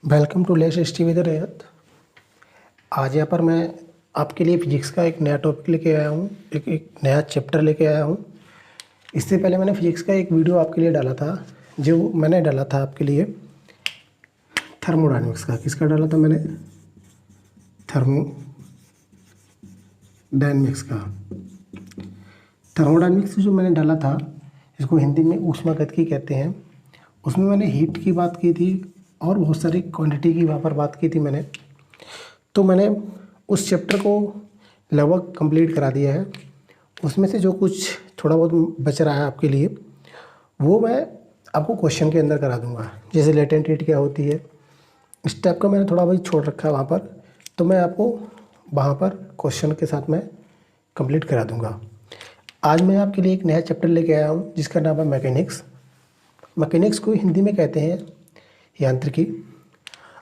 Welcome to latest tea with Rayat. आज यहाँ पर मैं आपके लिए फिजिक्स का एक नया टॉपिक लेके आया हूँ, एक नया चैप्टर लेके आया हूँ। इससे पहले मैंने फिजिक्स का एक वीडियो आपके लिए डाला था, जो मैंने डाला था आपके लिए थर्मोडायनेमिक्स का। किसका डाला था मैंने? थर्मोडायनेमिक्स का। थर्मोडायनेमिक्स जो मैंने डाला था, इसको हिंदी में ऊष्मागतिकी कहते हैं। उसमें मैंने हीट की बात की थी और बहुत सारी क्वांटिटी की वहाँ पर बात की थी मैंने। तो मैंने उस चैप्टर को लगभग कंप्लीट करा दिया है। उसमें से जो कुछ थोड़ा बहुत बच रहा है आपके लिए, वो मैं आपको क्वेश्चन के अंदर करा दूंगा। जैसे लेटेंट हीट क्या होती है, इस टाइप का मैंने थोड़ा बहुत छोड़ रखा है वहाँ पर, तो मैं आपको वहाँ पर क्वेश्चन के साथ मैं कंप्लीट करा दूंगा। आज मैं आपके लिए एक नया चैप्टर लेके आया हूँ जिसका नाम है मैकेनिक्स। मैकेनिक्स को हिंदी में कहते हैं यांत्रिकी।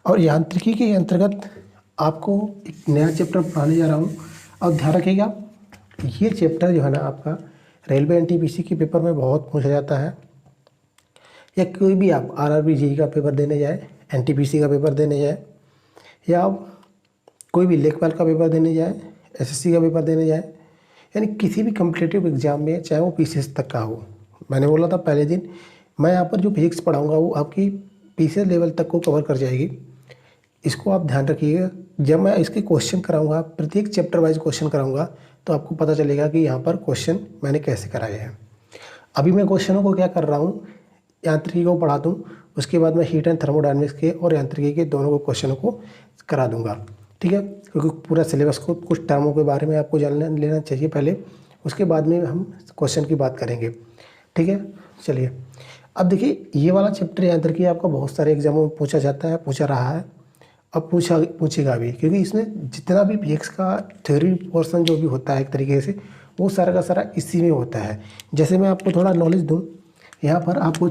और यांत्रिकी के अंतर्गत आपको एक नया चैप्टर पढ़ाने जा रहा हूँ। और ध्यान रखिएगा, ये चैप्टर जो है ना आपका रेलवे एनटीपीसी के पेपर में बहुत पूछा जाता है, या कोई भी आप आरआरबी जेईई का पेपर देने जाए, एनटीपीसी का पेपर देने जाए, या आप कोई भी लेखपाल का पेपर देने जाए, एसएससी का पेपर देने जाए, यानी किसी भी कॉम्पिटिटिव एग्जाम में, चाहे वो पीसीएस तक का हो। मैंने बोला था पहले दिन, मैं यहाँ पर जो फिजिक्स पढ़ाऊँगा वो आपकी पीसीएस लेवल तक को कवर कर जाएगी। इसको आप ध्यान रखिएगा। जब मैं इसके क्वेश्चन कराऊंगा, प्रत्येक चैप्टर वाइज क्वेश्चन कराऊंगा, तो आपको पता चलेगा कि यहाँ पर क्वेश्चन मैंने कैसे कराए हैं। अभी मैं क्वेश्चनों को क्या कर रहा हूँ, यांत्रिकी को पढ़ा दूँ, उसके बाद मैं हीट एंड थर्मोडायनेमिक्स के और यांत्रिकी के दोनों को क्वेश्चनों को करा दूँगा, ठीक है। क्योंकि पूरा सिलेबस को, कुछ टर्मों के बारे में आपको जान लेना चाहिए पहले, उसके बाद में हम क्वेश्चन की बात करेंगे, ठीक है। चलिए, अब देखिए, ये वाला चैप्टर यांत्रिकी आपका बहुत सारे एग्जामों में पूछा जाता है, पूछा रहा है, अब पूछेगा भी। क्योंकि इसमें जितना भी फिजिक्स का थ्योरी पोर्शन जो भी होता है एक तरीके से, वो सारा का सारा इसी में होता है। जैसे मैं आपको थोड़ा नॉलेज दूं, यहाँ पर आपको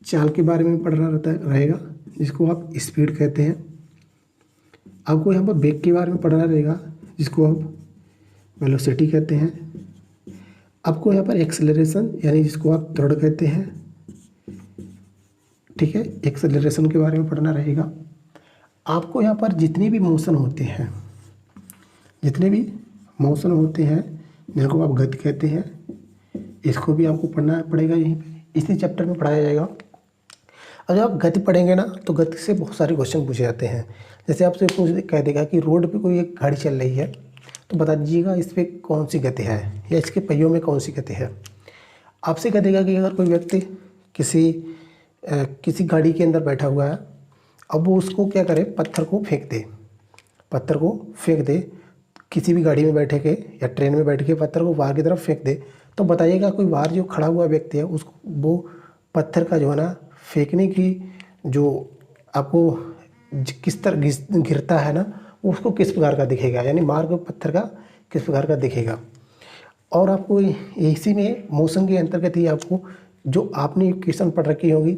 चाल के बारे में पढ़ना रहेगा, जिसको आप स्पीड कहते हैं। आपको यहाँ पर वेग के बारे में पढ़ना रहेगा, जिसको आप वेलोसिटी कहते हैं। आपको यहाँ पर एक्सेलरेशन, यानी जिसको आप त्वरण कहते हैं, ठीक है, एक्सेलरेशन के बारे में पढ़ना रहेगा। आपको यहाँ पर जितने भी मोशन होते हैं, जिनको आप गति कहते हैं, इसको भी आपको पढ़ना पड़ेगा। यहीं पे इसी चैप्टर में पढ़ाया जाएगा। और जब आप गति पढ़ेंगे ना, तो गति से बहुत सारे क्वेश्चन पूछे जाते हैं। जैसे आपसे कह देगा कि रोड पे कोई एक गाड़ी चल रही है, तो बता दीजिएगा इस पर कौन सी गति है, या इसके पहियों में कौन सी गति है। आपसे कह देगा कि अगर कोई व्यक्ति किसी गाड़ी के अंदर बैठा हुआ है, अब वो उसको क्या करे, पत्थर को फेंक दे, किसी भी गाड़ी में बैठे के या ट्रेन में बैठ के पत्थर को बाहर की तरफ फेंक दे, तो बताइएगा कोई बाहर जो खड़ा हुआ व्यक्ति है, उसको वो पत्थर का जो है ना फेंकने की जो आपको किस तरह गिरता है ना, वो उसको किस प्रकार का दिखेगा, यानी मार्ग पत्थर का किस प्रकार का दिखेगा। और आपको इसी में मोशन के अंतर्गत ही आपको जो आपने इक्वेशन पढ़ रखी होगी,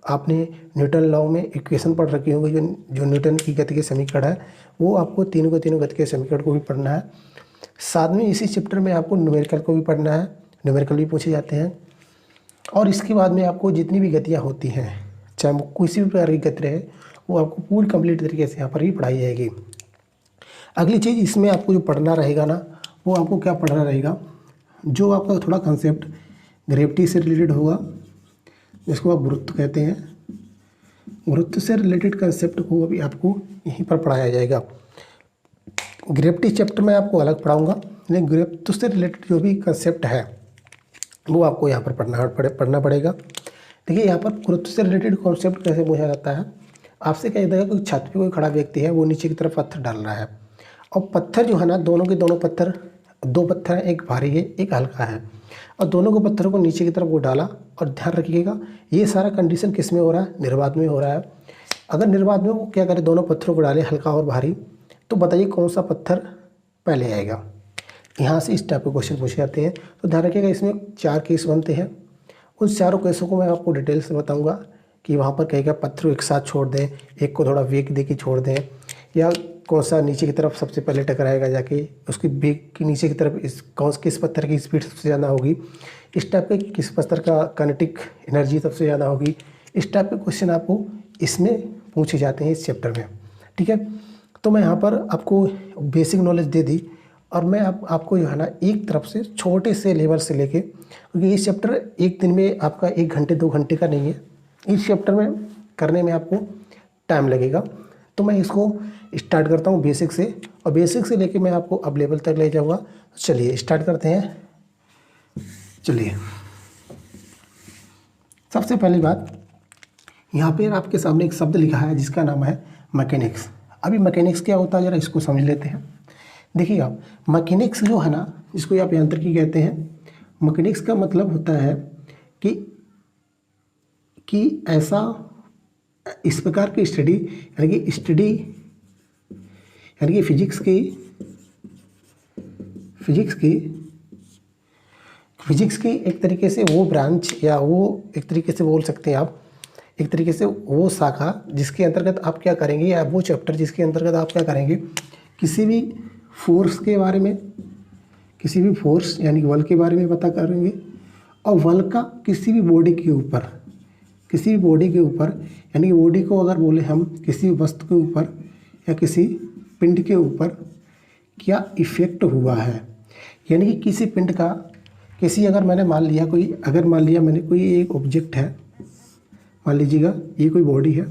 आपने न्यूटन लॉ में इक्वेशन पढ़ रखी होगी, जो न्यूटन की गति के समीकरण है, वो आपको तीनों गति के समीकरण को भी पढ़ना है। साथ में इसी चैप्टर में आपको न्यूमेरिकल को भी पढ़ना है, न्यूमेरिकल भी पूछे जाते हैं। और इसके बाद में आपको जितनी भी गतियाँ होती हैं, चाहे वो किसी भी प्रकार की गति रहे, वो आपको पूरी कंप्लीट तरीके से यहाँ पर ही पढ़ाई जाएगी। अगली चीज़ इसमें आपको जो पढ़ना रहेगा ना, वो आपको क्या पढ़ना रहेगा, जो आपका थोड़ा कंसेप्ट ग्रेविटी से रिलेटेड होगा, जिसको आप गुरुत्व कहते हैं। गुरुत्व से रिलेटेड कंसेप्ट को अभी आपको यहीं पर पढ़ाया जाएगा। ग्रेविटी चैप्टर में आपको अलग पढ़ाऊंगा, लेकिन गुरुत्व से रिलेटेड जो भी कंसेप्ट है वो आपको यहाँ पर पढ़ना पड़ेगा। देखिए, यहाँ पर गुरुत्व से रिलेटेड कॉन्सेप्ट कैसे पूछा जाता है। आपसे कह देगा कि छत पे कोई खड़ा व्यक्ति है, वो नीचे की तरफ पत्थर डाल रहा है, और पत्थर जो है ना, दोनों के दोनों पत्थर, दो पत्थर हैं, एक भारी है एक हल्का है, और दोनों को पत्थरों को नीचे की तरफ वो डाला। और ध्यान रखिएगा, ये सारा कंडीशन किस में हो रहा है, निर्वात में हो रहा है। अगर निर्वात में वो क्या करे, दोनों पत्थरों को डाले, हल्का और भारी, तो बताइए कौन सा पत्थर पहले आएगा। यहाँ से इस टाइप के क्वेश्चन पूछे जाते हैं। तो ध्यान रखिएगा, इसमें 4 केस बनते हैं। उन चारों केसों को मैं आपको डिटेल से बताऊँगा कि वहाँ पर कहेगा पत्थर एक साथ छोड़ दें, एक को थोड़ा वेग दे के छोड़ दें, या कौन सा नीचे की तरफ सबसे पहले टकराएगा जाके, उसकी वेग की नीचे की तरफ किस पत्थर की स्पीड सबसे ज़्यादा होगी, इस टाइप के किस पत्थर का काइनेटिक एनर्जी सबसे ज़्यादा होगी। इस टाइप के क्वेश्चन आपको इसमें पूछे जाते हैं इस चैप्टर में। ठीक है, तो मैं यहाँ पर आपको बेसिक नॉलेज दे दी और मैं आपको जो है ना एक तरफ से छोटे से लेवल से लेके, क्योंकि इस चैप्टर एक दिन में आपका 1 घंटे 2 घंटे का नहीं है, इस चैप्टर में करने में आपको टाइम लगेगा। तो मैं इसको स्टार्ट करता हूँ बेसिक से, और बेसिक से लेके मैं आपको अब लेवल तक ले जाऊँगा। चलिए स्टार्ट करते हैं। चलिए, सबसे पहली बात, यहाँ पे आपके सामने एक शब्द लिखा है जिसका नाम है मैकेनिक्स। अभी मैकेनिक्स क्या होता है ज़रा इसको समझ लेते हैं। देखिए आप, मैकेनिक्स जो है ना, जिसको आप यांत्रिकी कहते हैं, मैकेनिक्स का मतलब होता है कि ऐसा इस प्रकार की स्टडी, यानी कि फिजिक्स की एक तरीके से वो ब्रांच, या वो एक तरीके से बोल सकते हैं आप, एक तरीके से वो शाखा जिसके अंतर्गत आप क्या करेंगे, या वो चैप्टर जिसके अंतर्गत आप क्या करेंगे, किसी भी फोर्स के बारे में, किसी भी फोर्स यानी बल के बारे में पता करेंगे, और बल का किसी भी बॉडी के ऊपर, यानी कि बॉडी को अगर बोले हम किसी वस्तु के ऊपर या किसी पिंड के ऊपर क्या इफ़ेक्ट हुआ है, यानी कि किसी पिंड का, अगर मान लिया मैंने कोई एक ऑब्जेक्ट है, मान लीजिएगा ये कोई बॉडी है,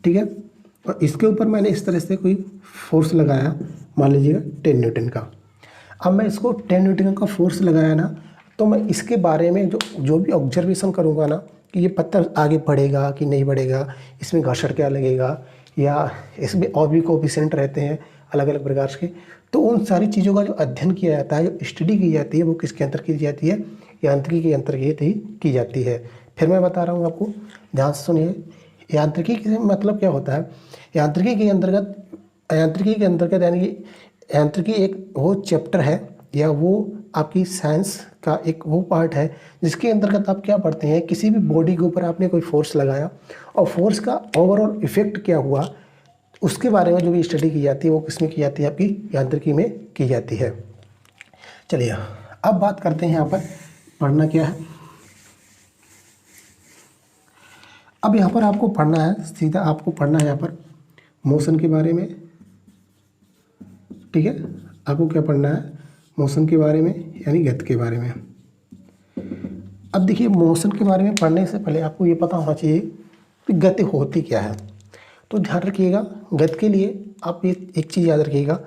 ठीक है, और इसके ऊपर मैंने इस तरह से कोई फोर्स लगाया, मान लीजिएगा 10 न्यूटन का। अब मैं इसको 10 न्यूटन का फोर्स लगाया ना, तो मैं इसके बारे में जो भी ऑब्जर्वेशन करूँगा ना, कि ये पत्थर आगे बढ़ेगा कि नहीं बढ़ेगा, इसमें घर्षण क्या लगेगा, या इसमें और भी कोएफिशिएंट रहते हैं अलग अलग प्रकार के, तो उन सारी चीज़ों का जो अध्ययन किया जाता है, जो स्टडी की जाती है, वो किसके अंतर की जाती है, यांत्रिकी के अंतर्गत ही की जाती है। फिर मैं बता रहा हूँ आपको, ध्यान से सुनिए। यांत्रिकी के मतलब क्या होता है, यांत्रिकी के अंतर्गत यानी कि यांत्रिकी एक वो चैप्टर है, या वो आपकी साइंस का एक वो पार्ट है जिसके अंतर्गत आप क्या पढ़ते हैं, किसी भी बॉडी के ऊपर आपने कोई फोर्स लगाया और फोर्स का ओवरऑल इफेक्ट क्या हुआ, उसके बारे में जो भी स्टडी की जाती है वो किसमें की जाती है, आपकी यांत्रिकी में की जाती है। चलिए अब बात करते हैं यहाँ पर पढ़ना क्या है। अब यहाँ पर आपको पढ़ना है, सीधा आपको पढ़ना है यहाँ पर मोशन के बारे में, ठीक है, आपको क्या पढ़ना है, मोशन के बारे में, यानी गति के बारे में। अब देखिए, मोशन के बारे में पढ़ने से पहले आपको ये पता होना चाहिए कि गति होती क्या है। तो ध्यान रखिएगा, गति के लिए आप ये एक चीज़ याद रखिएगा,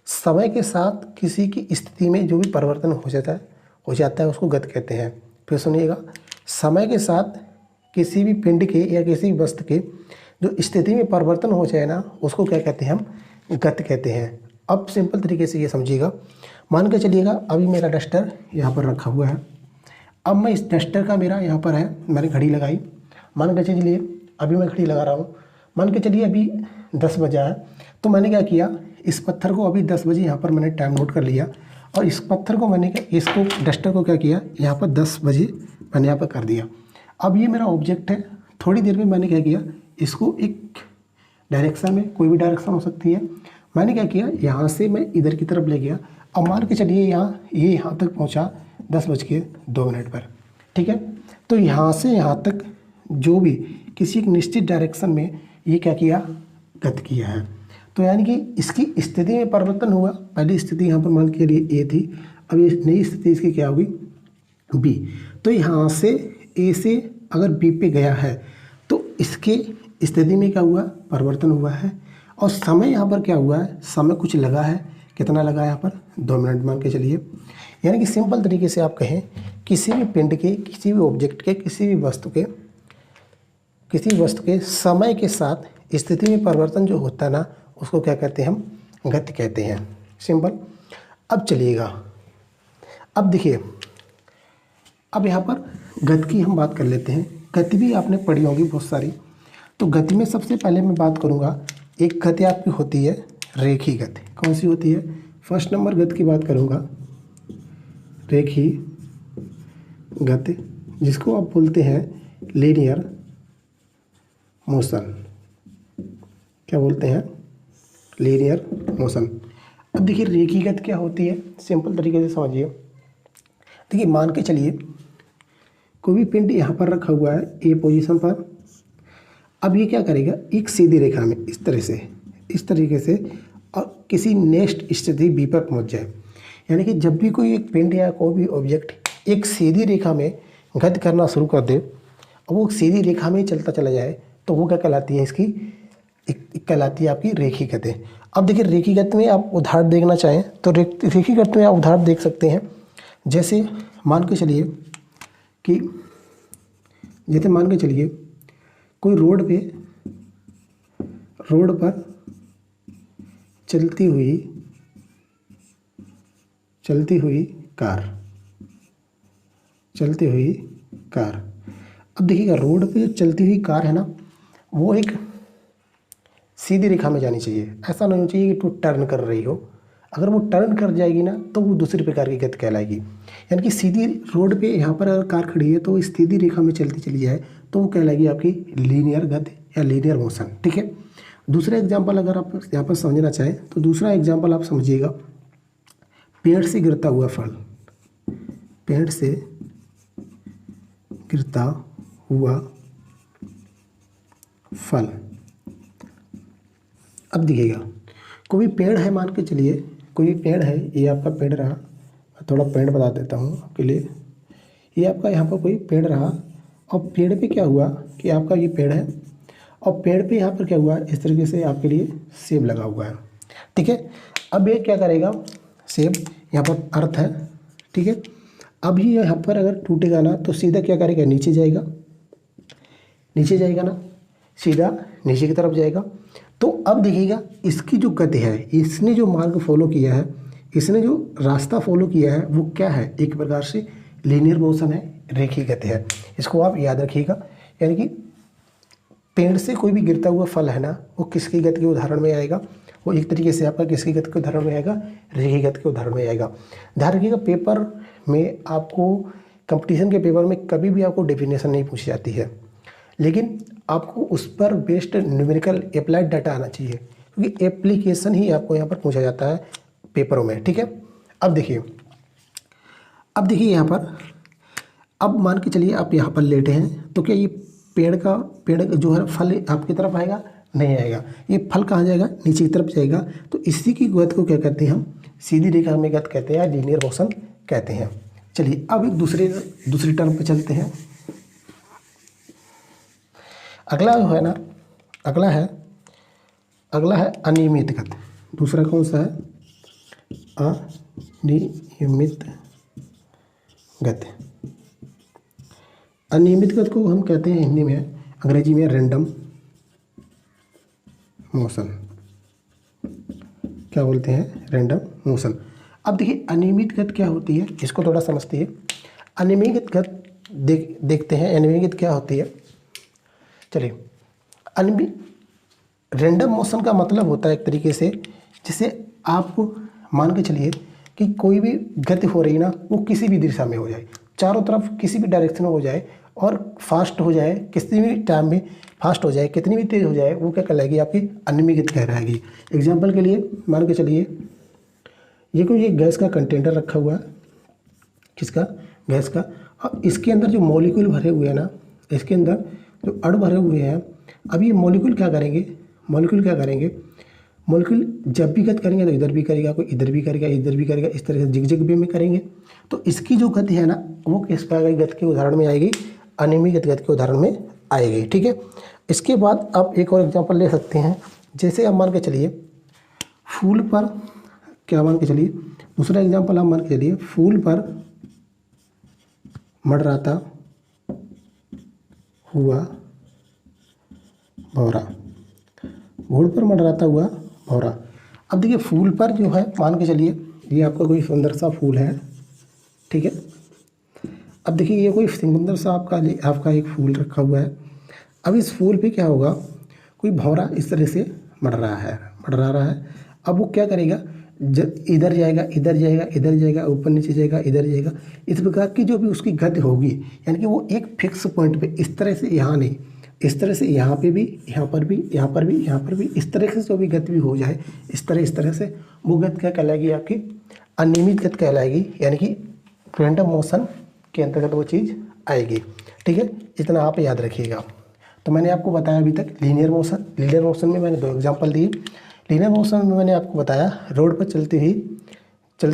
समय के साथ किसी की स्थिति में जो भी परिवर्तन हो जाता है उसको गति कहते हैं। फिर सुनिएगा, समय के साथ किसी भी पिंड के या किसी भी वस्तु के जो स्थिति में परिवर्तन हो जाए ना, उसको क्या कहते हैं, हम गति कहते हैं। अब सिंपल तरीके से ये समझिएगा, मान के चलिएगा अभी मेरा डस्टर यहाँ पर रखा हुआ है, अब मैं इस डस्टर का मेरा यहाँ पर है, मैंने घड़ी लगाई, मान के चलिए अभी मैं घड़ी लगा रहा हूँ, मान के चलिए अभी 10 बजा है, तो मैंने क्या किया, इस पत्थर को अभी 10 बजे यहाँ पर मैंने टाइम नोट कर लिया, और इस पत्थर को मैंने इसको डस्टर को क्या किया, यहाँ पर 10 बजे मैंने यहाँ पर कर दिया। अब ये मेरा ऑब्जेक्ट है, थोड़ी देर में मैंने क्या किया, इसको एक डायरेक्शन में, कोई भी डायरेक्शन हो सकती है, मैंने क्या किया, यहाँ से मैं इधर की तरफ ले गया, अब मान के चलिए यहाँ तक पहुँचा 10:02 पर, ठीक है। तो यहाँ से यहाँ तक जो भी किसी एक निश्चित डायरेक्शन में ये क्या किया, गति किया है। तो यानी कि इसकी स्थिति में परिवर्तन हुआ, पहली स्थिति यहाँ पर मान के लिए ए थी, अब ये नई स्थिति इसकी क्या होगी, बी। तो यहाँ से ए से अगर बी पे गया है तो इसके स्थिति में क्या हुआ, परिवर्तन हुआ है। और समय यहाँ पर क्या हुआ है, समय कुछ लगा है, कितना लगा है यहाँ पर, 2 मिनट मान के चलिए। यानी कि सिंपल तरीके से आप कहें, किसी भी पिंड के, किसी भी ऑब्जेक्ट के, किसी भी वस्तु के समय के साथ स्थिति में परिवर्तन जो होता है ना, उसको क्या कहते हैं, हम गति कहते हैं, सिंपल। अब चलिएगा, अब देखिए, अब यहाँ पर गति की हम बात कर लेते हैं। गति भी आपने पढ़ी होगी बहुत सारी, तो गति में सबसे पहले मैं बात करूँगा, एक गति आपकी होती है रेखी गति। कौन सी होती है, फर्स्ट नंबर गति की बात करूँगा, रेखी गति, जिसको आप बोलते हैं लीनियर मोशन। क्या बोलते हैं, लीनियर मोशन। अब देखिए रेखी गति क्या होती है, सिंपल तरीके से समझिए। देखिए मान के चलिए कोई भी पिंड यहाँ पर रखा हुआ है ए पोजीशन पर, अब ये क्या करेगा, एक सीधी रेखा में इस तरह से, इस तरीके से, और किसी नेक्स्ट स्थिति बी पर पहुंच जाए। यानी कि जब भी कोई एक पिंड या कोई भी ऑब्जेक्ट एक सीधी रेखा में गति करना शुरू कर दे और वो सीधी रेखा में ही चलता चला जाए, तो वो क्या कहलाती है, इसकी एक कहलाती है आपकी रेखी गति। अब देखिए रेखी गति में आप उदाहरण देखना चाहें तो रेखी गति में आप उदाहरण देख सकते हैं। जैसे मान के चलिए कि कोई रोड पर चलती हुई कार। अब देखिएगा रोड पे जो चलती हुई कार है ना, वो एक सीधी रेखा में जानी चाहिए। ऐसा नहीं होना चाहिए कि वो टर्न कर रही हो। अगर वो टर्न कर जाएगी ना तो वो दूसरी प्रकार की गति कहलाएगी। यानी कि सीधी रोड पे यहाँ पर अगर कार खड़ी है तो इस सीधी रेखा में चलती चली जाए तो वो कहलाएगी आपकी लीनियर गति या लीनियर मोशन। ठीक है। दूसरा एग्जाम्पल अगर आप यहाँ पर समझना चाहें तो दूसरा एग्जाम्पल आप समझिएगा, पेड़ से गिरता हुआ फल। अब देखिएगा कोई पेड़ है, मान के चलिए कोई पेड़ है, ये आपका पेड़ रहा, मैं थोड़ा पेड़ बता देता हूँ आपके लिए। ये आपका यहाँ पर कोई पेड़ रहा और पेड़ पे क्या हुआ कि आपका ये पेड़ है और पेड़ पे यहाँ पर क्या हुआ, इस तरीके से आपके लिए सेब लगा हुआ है। ठीक है। अब ये क्या करेगा, सेब यहाँ पर अर्थ है। ठीक है। अब ये यहाँ पर अगर टूटेगा ना तो सीधा क्या करेगा, नीचे जाएगा ना, सीधा नीचे की तरफ जाएगा। तो अब देखिएगा इसकी जो गति है, इसने जो मार्ग फॉलो किया है, इसने जो रास्ता फॉलो किया है वो क्या है, एक प्रकार से लीनियर मोशन है, रेखीय गति है। इसको आप याद रखिएगा। यानी कि पेड़ से कोई भी गिरता हुआ फल है ना, वो किसकी गति के उदाहरण में आएगा, वो एक तरीके से आपका किसकी गति के उदाहरण में आएगा, रेखीय गति के उदाहरण में आएगा। ध्यान रखिएगा पेपर में आपको, कंपटीशन के पेपर में कभी भी आपको डेफिनेशन नहीं पूछी जाती है, लेकिन आपको उस पर बेस्ड न्यूमेरिकल अप्लाइड डाटा आना चाहिए, क्योंकि एप्लीकेशन ही आपको यहाँ पर पूछा जाता है पेपरों में। ठीक है। अब देखिए यहाँ पर, अब मान के चलिए आप यहाँ पर लेटे हैं तो क्या ये पेड़ जो है फल आपकी तरफ आएगा, नहीं आएगा। ये फल कहाँ जाएगा, नीचे की तरफ जाएगा। तो इसी की गति को क्या कहते हैं हम, सीधी रेखा में गति कहते हैं या लीनियर मोशन कहते हैं। चलिए अब एक दूसरी टर्म पे चलते हैं। अगला जो है ना, अगला है अनियमित गति। दूसरा कौन सा है, अनियमित गति। अनियमित गति को हम कहते हैं हिंदी में, अंग्रेजी में रैंडम मोशन। क्या बोलते हैं, रैंडम मोशन। अब देखिए अनियमित गति क्या होती है, इसको थोड़ा समझते हैं। अनियमित गति देखते हैं, अनियमित गति क्या होती है। चलिए, रैंडम मोशन का मतलब होता है एक तरीके से, जैसे आप मान के चलिए कि कोई भी गति हो रही ना, वो किसी भी दिशा में हो जाए, चारों तरफ किसी भी डायरेक्शन में हो जाए और फास्ट हो जाए, किसी भी टाइम में फास्ट हो जाए, कितनी भी तेज़ हो जाए, वो क्या कहलाएगी, आपकी अनियमित गति कहलाएगी। एग्जाम्पल के लिए मान के चलिए ये गैस का कंटेनर रखा हुआ है, किसका, गैस का, और इसके अंदर जो मॉलिक्यूल भरे हुए हैं ना, इसके अंदर जो अणु भरे हुए हैं, अब ये मॉलिक्यूल क्या करेंगे, मॉलिक्यूल जब भी गति करेंगे तो इधर भी करेगा, कोई इधर भी करेगा, इधर भी करेगा, इस तरह से जिग वे में करेंगे। तो इसकी जो गति है ना, वो किस प्रकार की गति के उदाहरण में आएगी, अनियमित गति के उदाहरण में आएगी। ठीक है। इसके बाद आप एक और एग्जांपल ले सकते हैं। जैसे आप मान के चलिए फूल पर, क्या मान के चलिए, दूसरा एग्जांपल आप मान के चलिए फूल पर मंडराता हुआ भौरा, फूल पर मंडराता हुआ भौरा। अब देखिए फूल पर जो है, मान के चलिए ये आपका कोई सुंदर सा फूल है। ठीक है। अब देखिए ये कोई सुंदर सा आपका एक फूल रखा हुआ है। अब इस फूल पे क्या होगा, कोई भौरा इस तरह से मंडरा रहा है। अब वो क्या करेगा, इधर जाएगा, इधर जाएगा, इधर जाएगा, ऊपर नीचे जाएगा, इधर जाएगा। इस प्रकार की जो भी उसकी गति होगी, यानी कि वो एक फिक्स पॉइंट पे, इस तरह से यहाँ नहीं, इस तरह से यहाँ पे भी, यहाँ पर भी, यहाँ पर भी, यहाँ पर भी, इस तरह से जो भी गति भी हो जाए, इस तरह से वो गति क्या कहलाएगी, आपकी अनियमित गति कहलाएगी। यानी कि रैंडम मोशन के अंतर्गत वो चीज़ आएगी। ठीक है। इतना आप याद रखिएगा। तो मैंने आपको बताया अभी तक लीनियर मोशन में मैंने 2 एग्जांपल दिए। लीनियर मोशन में मैंने आपको बताया रोड पर चलती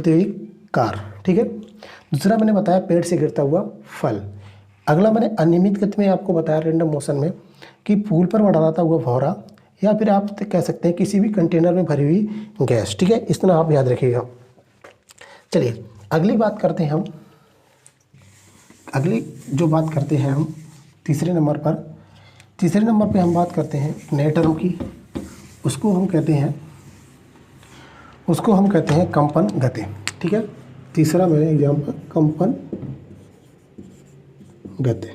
हुई कार, ठीक है। दूसरा मैंने बताया पेड़ से गिरता हुआ फल। अगला मैंने अनियमित गति में आपको बताया रैंडम मोशन में कि पुल पर मंडराता हुआ फव्वारा, या फिर आप कह सकते हैं किसी भी कंटेनर में भरी हुई गैस, ठीक है। इस तरह आप याद रखिएगा। चलिए अगली बात करते हैं हम, अगली जो बात करते हैं हम तीसरे नंबर पे हम बात करते हैं एक नए टर्म की। उसको हम कहते हैं कंपन गति, ठीक है। तीसरा मेरा एग्जाम्पल कंपन गति।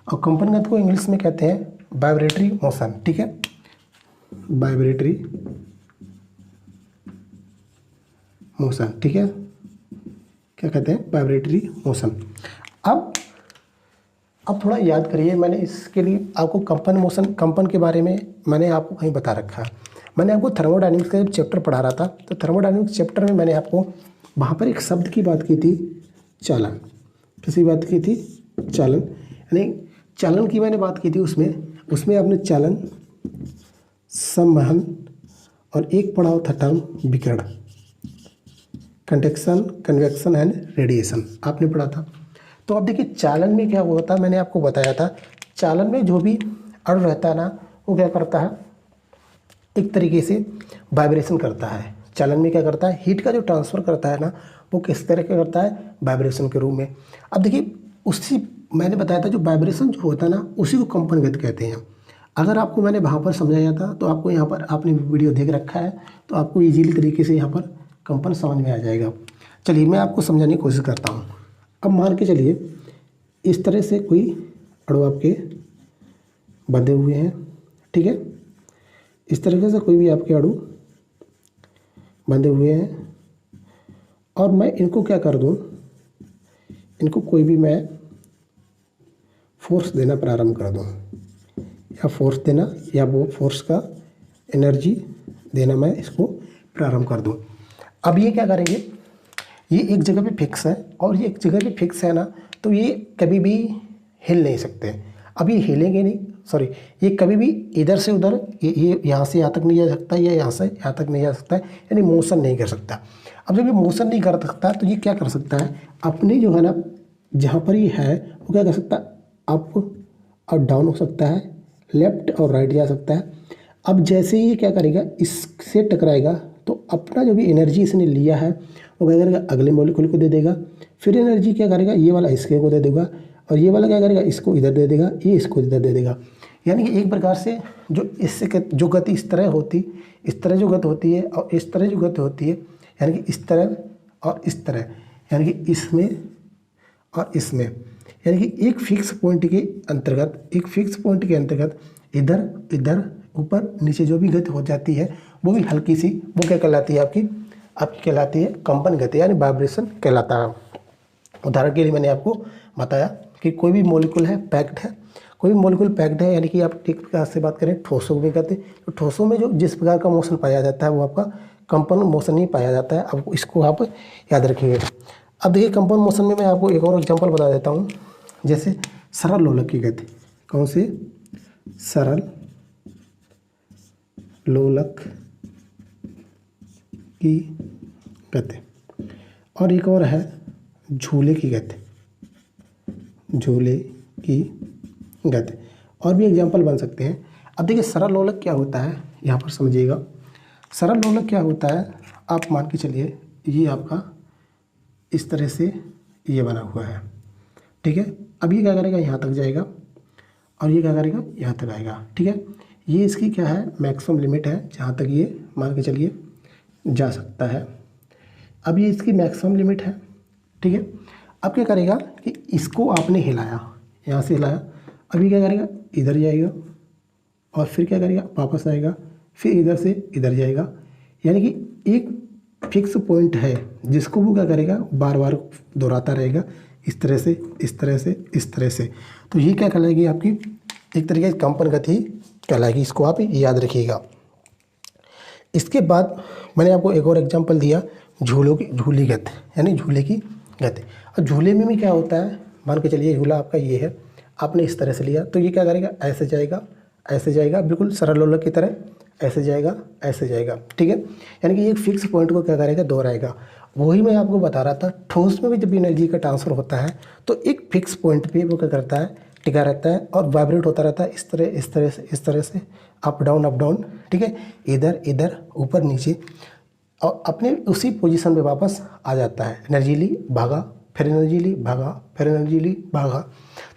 और कंपन गति को इंग्लिश में कहते हैं वाइब्रेटरी मोशन, ठीक है। वाइब्रेटरी मोशन, ठीक है। क्या कहते हैं? Vibratory motion. अब थोड़ा याद करिए, मैंने इसके लिए आपको कंपन के बारे में मैंने आपको कहीं बता रखा है। मैंने आपको थर्मोडायनेमिक्स का जब चैप्टर पढ़ा रहा था, तो थर्मोडायनेमिक्स चैप्टर में मैंने आपको वहाँ पर एक शब्द की बात की थी, चालन। किसी बात की थी? चालन। यानी चालन की मैंने बात की थी। उसमें आपने चालन, संवहन और एक पढ़ा था टर्म विकिरण, कंडक्शन, कन्वेक्शन एंड रेडिएशन आपने पढ़ा था। तो अब देखिए चालन में क्या होता है, मैंने आपको बताया था। चालन में जो भी अणु रहता है ना, वो क्या करता है, एक तरीके से वाइब्रेशन करता है। चालन में क्या करता है, हीट का जो ट्रांसफ़र करता है ना, वो किस तरह का करता है, वाइब्रेशन के रूप में। अब देखिए उसी मैंने बताया था, जो वाइब्रेशन जो होता है ना, उसी को कंपन गति कहते हैं। अगर आपको मैंने वहाँ पर समझाया था, तो आपको यहाँ पर आपने वीडियो देख रखा है, तो आपको ईजीली तरीके से यहाँ पर कंपन समझ में आ जाएगा। चलिए मैं आपको समझाने की कोशिश करता हूँ। अब मान के चलिए इस तरह से कोई अणु आपके बंधे हुए हैं, ठीक है। इस तरीके से कोई भी आपके अणु बंधे हुए हैं, और मैं इनको क्या कर दूँ, इनको कोई भी मैं फोर्स देना प्रारंभ कर दूँ, या फोर्स देना, या वो फोर्स का एनर्जी देना मैं इसको प्रारंभ कर दूँ। अब ये क्या करेंगे, ये एक जगह पे फिक्स है, और ये एक जगह पे फिक्स है ना, तो ये कभी भी हिल नहीं सकते। अब ये हिलेंगे नहीं, सॉरी, ये कभी भी इधर से उधर, ये यहाँ से यहाँ तक नहीं जा सकता, या यहाँ से यहाँ तक नहीं जा सकता है, यानी मोशन नहीं कर सकता। अब जब ये मोशन नहीं कर सकता, तो ये क्या कर सकता है, अपने जो है ना, जहाँ पर ये है वो क्या कर सकता है, अप और डाउन हो सकता है, लेफ्ट और राइट जा सकता है। अब जैसे ही ये क्या करेगा, इससे टकराएगा, तो अपना जो भी एनर्जी इसने लिया है वो क्या करेगा, अगले मॉलिक्यूल को दे देगा। फिर एनर्जी क्या करेगा, ये वाला इसके को दे देगा, और ये वाला क्या करेगा, इसको इधर दे देगा, ये इसको इधर दे देगा। यानी कि एक प्रकार से जो गति इस तरह जो गति होती है, और इस तरह जो गति होती है, यानी कि इस तरह और इस तरह, यानी कि इसमें और इसमें, यानी कि एक फिक्स पॉइंट के अंतर्गत इधर ऊपर नीचे जो भी गति हो जाती है, वो भी हल्की सी, वो क्या कहलाती है, आपकी कहलाती है कंपन गति, यानी वाइब्रेशन कहलाता है। उदाहरण के लिए मैंने आपको बताया कि कोई भी मॉलिक्यूल है पैक्ड है, यानी कि आप एक प्रकार से बात करें ठोसों में कहते हैं, तो ठोसों में जो जिस प्रकार का मोशन पाया जाता है, वो आपका कंपन मोशन ही पाया जाता है। अब इसको आप याद रखिए। अब देखिए कंपन मोशन में मैं आपको एक और एग्जांपल बता देता हूँ, जैसे सरल लोलक की गति। कौन से? सरल लोलक की गति। और एक और है झूले की गति। और भी एग्जांपल बन सकते हैं। अब देखिए सरल लोलक क्या होता है, यहाँ पर समझिएगा। सरल लोलक क्या होता है, आप मान के चलिए ये आपका इस तरह से ये बना हुआ है, ठीक है। अब ये क्या करेगा, यहाँ तक जाएगा, और ये क्या करेगा, यहाँ तक आएगा, ठीक है। ये इसकी क्या है, मैक्सिमम लिमिट है, जहाँ तक ये मान के चलिए जा सकता है। अब ये इसकी मैक्सिमम लिमिट है, ठीक है। अब क्या करेगा कि इसको आपने हिलाया, यहाँ से हिलाया, अभी क्या करेगा, इधर जाएगा, और फिर क्या करेगा, वापस आएगा, फिर इधर से इधर जाएगा। यानी कि एक फिक्स पॉइंट है जिसको वो क्या करेगा, बार बार दोहराता रहेगा, इस तरह से, इस तरह से, इस तरह से। तो ये क्या कहलाएगी, आपकी एक तरीके से कंपन गति कहलाएगी। इसको आप याद रखिएगा। इसके बाद मैंने आपको एक और एग्जांपल दिया, झूली गति, यानी झूले की गति। और झूले में भी क्या होता है, मान के चलिए झूला आपका ये है, आपने इस तरह से लिया तो ये क्या करेगा, ऐसे जाएगा, ऐसे जाएगा, बिल्कुल सरल लोलक की तरह ऐसे जाएगा, ऐसे जाएगा, ठीक है। यानी कि एक फिक्स पॉइंट को क्या करेगा, दोहराएगा। वही मैं आपको बता रहा था, ठोस में भी जब एनर्जी का ट्रांसफर होता है तो एक फिक्स पॉइंट पे वो क्या करता है, टिका रहता है और वाइब्रेट होता रहता है, इस तरह इस तरह से, इस तरह से, अप डाउन, ठीक है, इधर इधर, ऊपर नीचे, और अपने उसी पोजीशन पे वापस आ जाता है। एनर्जी ली, भागा, फिर एनर्जी ली, भागा, फिर एनर्जी ली, भागा।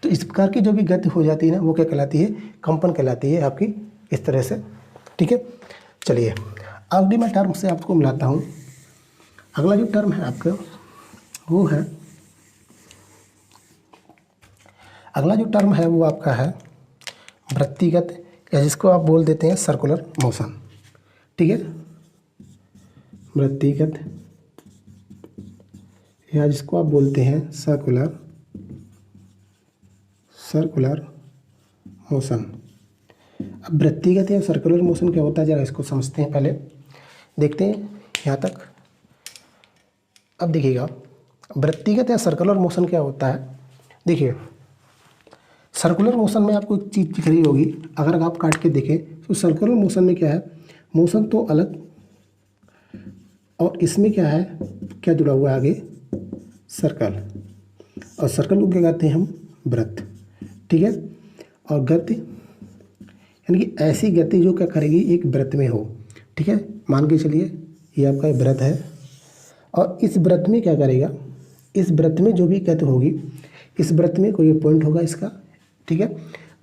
तो इस प्रकार की जो भी गति हो जाती है ना, वो क्या कहलाती है, कंपन कहलाती है आपकी, इस तरह से, ठीक है। चलिए अगली मैं टर्म से आपको मिलाता हूँ। अगला जो टर्म है आपका वो है, अगला जो टर्म है वो आपका है वृत्तिगत, या जिसको आप बोल देते हैं सर्कुलर मोशन, ठीक है। वृत्तिगत या जिसको आप बोलते हैं सर्कुलर मोशन। अब वृत्तिगत या सर्कुलर मोशन क्या होता है, जरा इसको समझते हैं, पहले देखते हैं यहाँ तक। अब देखिएगा वृत्तिगत या सर्कुलर मोशन क्या होता है। देखिए सर्कुलर मोशन में आपको एक चीज़ दिख रही होगी, अगर आप काट के देखें तो सर्कुलर मोशन में क्या है, मोशन तो अलग, और इसमें क्या है, क्या जुड़ा हुआ है आगे, सर्कल, और सर्कल को क्या कहते हैं हम, वृत्त, ठीक है। और गति यानी कि ऐसी गति जो क्या करेगी, एक वृत्त में हो, ठीक है। मान के चलिए ये आपका वृत्त है, और इस वृत्त में क्या करेगा, इस वृत्त में जो भी गति होगी, इस वृत्त में कोई पॉइंट होगा इसका, ठीक है।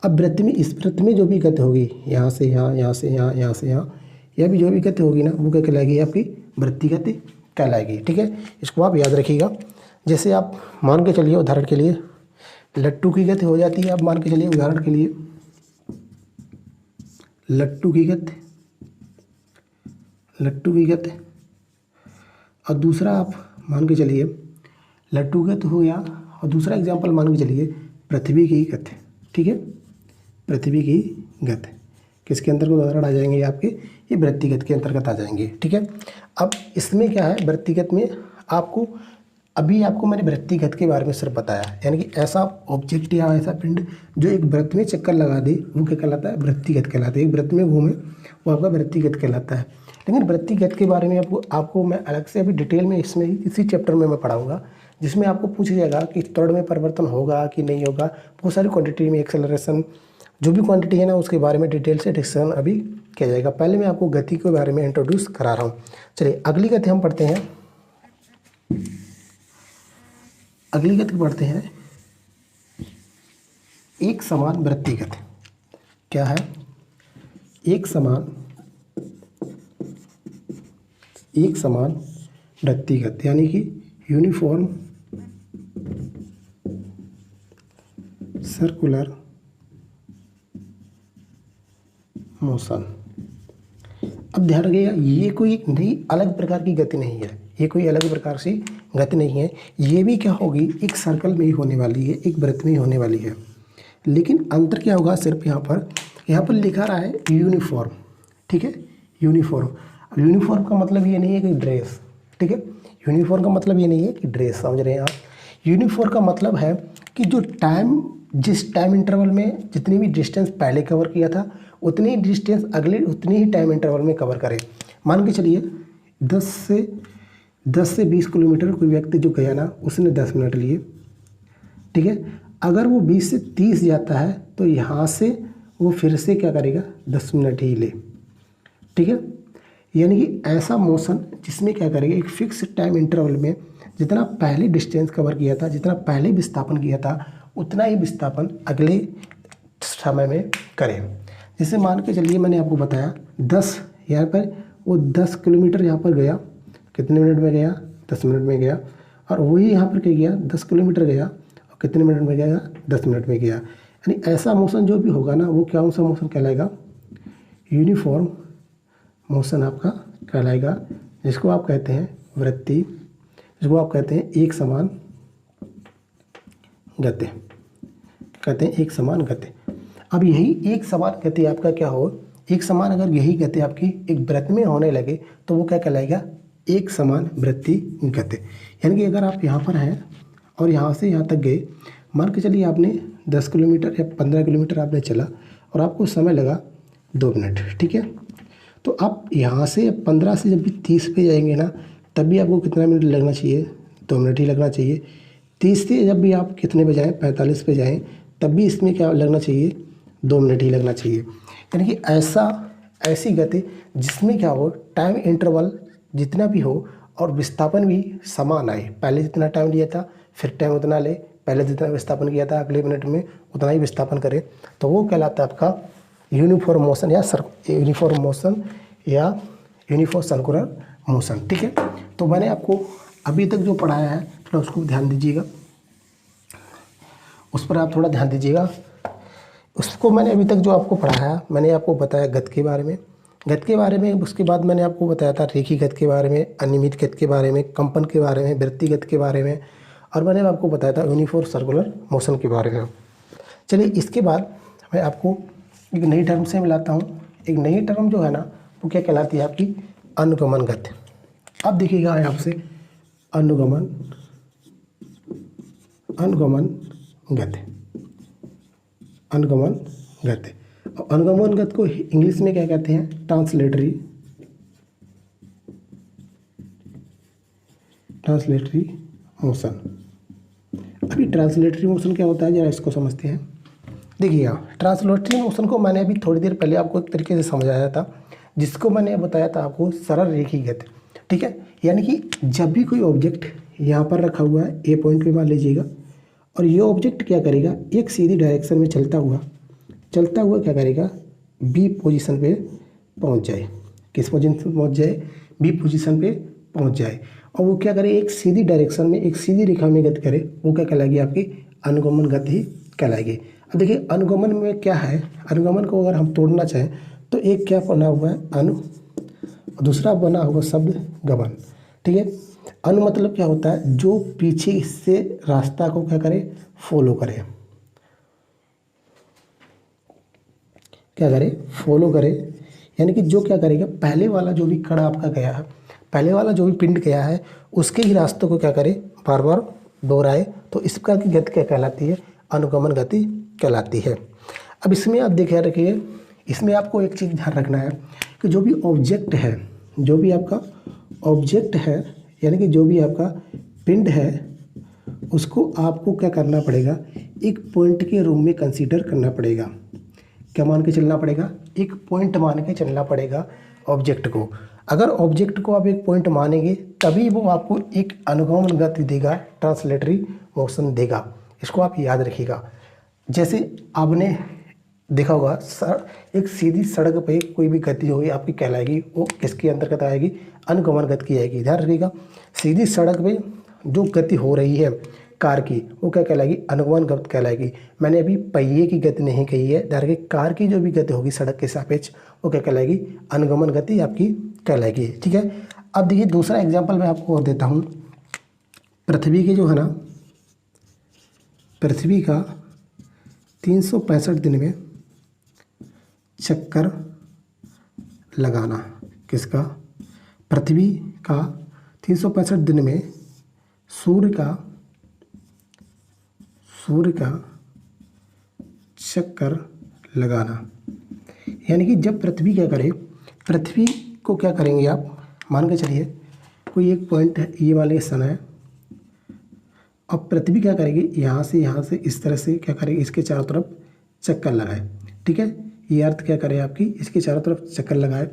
अब वृत्त में, इस वृत्त में जो भी गति होगी, यहाँ से यहाँ, यहाँ से यहाँ, यहाँ से यहाँ, यह भी जो भी गति होगी ना, वो क्या कहलाएगी, आपकी वृत्तिगत कहलाएगी, ठीक है। इसको आप याद रखिएगा। जैसे आप मान के चलिए उदाहरण के लिए लट्टू की गति हो जाती है, आप मान के चलिए उदाहरण के लिए लट्टू की गति, और दूसरा आप मान के चलिए लट्टू गति हो गया, और दूसरा एग्जांपल मान के चलिए पृथ्वी की गति, ठीक है। पृथ्वी की गति किसके अंतर्गत उदाहरण आ जाएंगे, आपके ये वृत्तिगत के अंतर्गत आ जाएंगे, ठीक है। अब इसमें क्या है, वृत्तिगत में आपको, अभी आपको मैंने वृत्तिगत के बारे में सिर्फ बताया, यानी कि ऐसा ऑब्जेक्ट या ऐसा पिंड जो एक वृत्त में चक्कर लगा दे, वो क्या कहलाता है, वृत्तिगत कहलाता है। एक वृत्त में घूमे वो आपका वृत्तिगत कहलाता है। लेकिन वृत्तिगत के बारे में आपको मैं अलग से अभी डिटेल में इसमें इसी चैप्टर में मैं पढ़ाऊँगा, जिसमें आपको पूछा जाएगा कि त्वरण में परिवर्तन होगा कि नहीं होगा, बहुत सारी क्वांटिटी में एक्सेलरेशन, जो भी क्वांटिटी है ना, उसके बारे में डिटेल से डिस्कशन अभी किया जाएगा। पहले मैं आपको गति के बारे में इंट्रोड्यूस करा रहा हूँ। चलिए अगली गति हम पढ़ते हैं। अगली गति पढ़ते हैं एक समान वृत्तिगत। क्या है, एक समान वृत्तिगत, यानी कि यूनिफॉर्म सर्कुलर मोशन। अब ध्यान रखिएगा, ये कोई एक नई अलग प्रकार की गति नहीं है, ये कोई अलग प्रकार से गति नहीं है। ये भी क्या होगी, एक सर्कल में ही होने वाली है, एक वृत्त में ही होने वाली है। लेकिन अंतर क्या होगा, सिर्फ यहाँ पर लिखा रहा है यूनिफॉर्म, ठीक है। यूनिफॉर्म, यूनिफॉर्म का मतलब ये नहीं है कि ड्रेस, ठीक है। यूनिफॉर्म का मतलब ये नहीं है कि ड्रेस, समझ रहे हैं आप। यूनिफॉर्म का मतलब है कि जो टाइम, जिस टाइम इंटरवल में जितनी भी डिस्टेंस पहले कवर किया था, उतनी डिस्टेंस अगले उतनी ही टाइम इंटरवल में कवर करे। मान के चलिए 10 से 20 किलोमीटर कोई व्यक्ति जो गया ना, उसने 10 मिनट लिए, ठीक है। अगर वो 20 से 30 जाता है तो यहाँ से वो फिर से क्या करेगा, 10 मिनट ही ले, ठीक है। यानी कि ऐसा मोशन जिसमें क्या करेगा, एक फिक्स टाइम इंटरवल में जितना पहले डिस्टेंस कवर किया था, जितना पहले विस्थापन किया था, उतना ही विस्थापन अगले समय में करें। जैसे मान के चलिए मैंने आपको बताया 10, यहाँ पर वो 10 किलोमीटर यहाँ पर गया, कितने मिनट में गया, 10 मिनट में गया। और वही यहाँ पर क्या गया, 10 किलोमीटर गया और कितने मिनट में गया, 10 मिनट में गया। यानी ऐसा मोशन जो भी होगा ना, वो कौन सा मोशन कहलाएगा, यूनिफॉर्म मोशन आपका कहलाएगा, जिसको आप कहते हैं वृत्ति, जिसको आप कहते हैं एक समान गति, कहते हैं एक समान गति। अब यही एक समान गति आपका क्या हो, एक समान अगर यही गति आपकी एक वृत्त में होने लगे तो वो क्या कहलाएगा, एक समान वृत्ति गति। यानी कि अगर आप यहाँ पर हैं और यहाँ से यहाँ तक गए मान के चलिए आपने 10 किलोमीटर या 15 किलोमीटर आपने चला और आपको समय लगा 2 मिनट, ठीक है। तो आप यहाँ से 15 से जब भी 30 पे जाएंगे ना, तब भी आपको कितना मिनट लगना चाहिए? 2 मिनट ही लगना चाहिए। 30 से जब भी आप कितने पे जाएँ, 45 पे जाएँ, तब भी इसमें क्या लगना चाहिए? 2 मिनट ही लगना चाहिए। यानी कि ऐसी गति जिसमें क्या हो, टाइम इंटरवल जितना भी हो और विस्थापन भी समान आए। पहले जितना टाइम लिया था फिर टाइम उतना ले, पहले जितना विस्थापन किया था अगले मिनट में उतना ही विस्थापन करे, तो वो कहलाता है आपका यूनिफॉर्म मोशन या यूनिफॉर्म सर्कुलर मोशन, ठीक है। तो मैंने आपको अभी तक जो पढ़ाया है थोड़ा उसको ध्यान दीजिएगा, उस पर आप थोड़ा ध्यान दीजिएगा। उसको मैंने अभी तक जो आपको पढ़ाया, मैंने आपको बताया गति के बारे में, उसके बाद मैंने आपको बताया था रेखी गति के बारे में, अनियमित गति के बारे में, कंपन के बारे में, वृत्तीय गति के बारे में, और मैंने आपको बताया था यूनिफॉर्म सर्कुलर मोशन के बारे में। चलिए इसके बाद मैं आपको एक नई टर्म से मिलाता हूँ। एक नई टर्म जो है ना वो क्या कहलाती है? आपकी अनुगमन गति। अब देखिएगा यहाँ से अनुगमन गति। अनुगमन गति को इंग्लिश में क्या कहते हैं? Translatory motion. अभी ट्रांसलेटरी मोशन क्या होता है जरा इसको समझते हैं। देखिएगा, ट्रांसलेटरी मोशन को मैंने अभी थोड़ी देर पहले आपको एक तरीके से समझाया था, जिसको मैंने बताया था आपको सरल रेखी गति, ठीक है। यानी कि जब भी कोई ऑब्जेक्ट यहाँ पर रखा हुआ है, ए पॉइंट पे मान लीजिएगा, और ये ऑब्जेक्ट क्या करेगा? एक सीधी डायरेक्शन में चलता हुआ क्या करेगा? बी पोजीशन पे पहुँच जाए। किस पोजीशन पे पहुँच जाए? बी पोजीशन पे पहुँच जाए। और वो क्या करे? एक सीधी डायरेक्शन में, एक सीधी रेखा में गति करे, वो क्या कहलाएगी? आपकी अनुगमन गति ही कहलाएगी। अब देखिए अनुगमन में क्या है, अनुगमन को अगर हम तोड़ना चाहें तो एक क्या बना हुआ है? अनु, दूसरा बना हुआ शब्द गमन, ठीक है। अनु मतलब क्या होता है? जो पीछे से रास्ता को क्या करे? फॉलो करे। क्या करे? फॉलो करे। यानी कि जो क्या करेगा? पहले वाला जो भी कण आपका गया है, पहले वाला जो भी पिंड गया है, उसके ही रास्तों को क्या करे? बार बार दोहराए। तो इस प्रकार की गति क्या कहलाती है? अनुगमन गति कहलाती है। अब इसमें आप देखे रखिए, इसमें आपको एक चीज़ ध्यान रखना है कि जो भी ऑब्जेक्ट है, जो भी आपका ऑब्जेक्ट है, यानी कि जो भी आपका पिंड है, उसको आपको क्या करना पड़ेगा? एक पॉइंट के रूप में कंसीडर करना पड़ेगा। क्या मान के चलना पड़ेगा? एक पॉइंट मान के चलना पड़ेगा ऑब्जेक्ट को। अगर ऑब्जेक्ट को आप एक पॉइंट मानेंगे तभी वो आपको एक अनुगमन गति देगा, ट्रांसलेटरी मोशन देगा। इसको आप याद रखिएगा। जैसे आपने देखा होगा एक सीधी सड़क पे कोई भी गति होगी आपकी कहलाएगी, वो किसके अंतर्गत आएगी? अनुगमन गति की आएगी। ध्यान रखिएगा, सीधी सड़क पे जो गति हो रही है कार की, वो क्या कहलाएगी? अनुगमन गति कहलाएगी। मैंने अभी पहिए की गति नहीं कही है। ध्यान रखिए, कार की जो भी गति होगी सड़क के सापेक्ष, वो क्या कहलाएगी? अनुगमन गति आपकी कहलाएगी, ठीक है। अब देखिए दूसरा एग्जाम्पल मैं आपको और देता हूँ। पृथ्वी के जो है ना, पृथ्वी का 365 दिन में चक्कर लगाना। किसका? पृथ्वी का 365 दिन में सूर्य का चक्कर लगाना। यानी कि जब पृथ्वी क्या करे? पृथ्वी को क्या करेंगे आप? मान के चलिए कोई एक पॉइंट है, ये वाले सन है, अब पृथ्वी क्या करेगी? यहाँ से इस तरह से क्या करेगी? इसके चारों तरफ चक्कर लगाए, ठीक है। ये अर्थ क्या करे आपकी? इसके चारों तरफ चक्कर लगाए।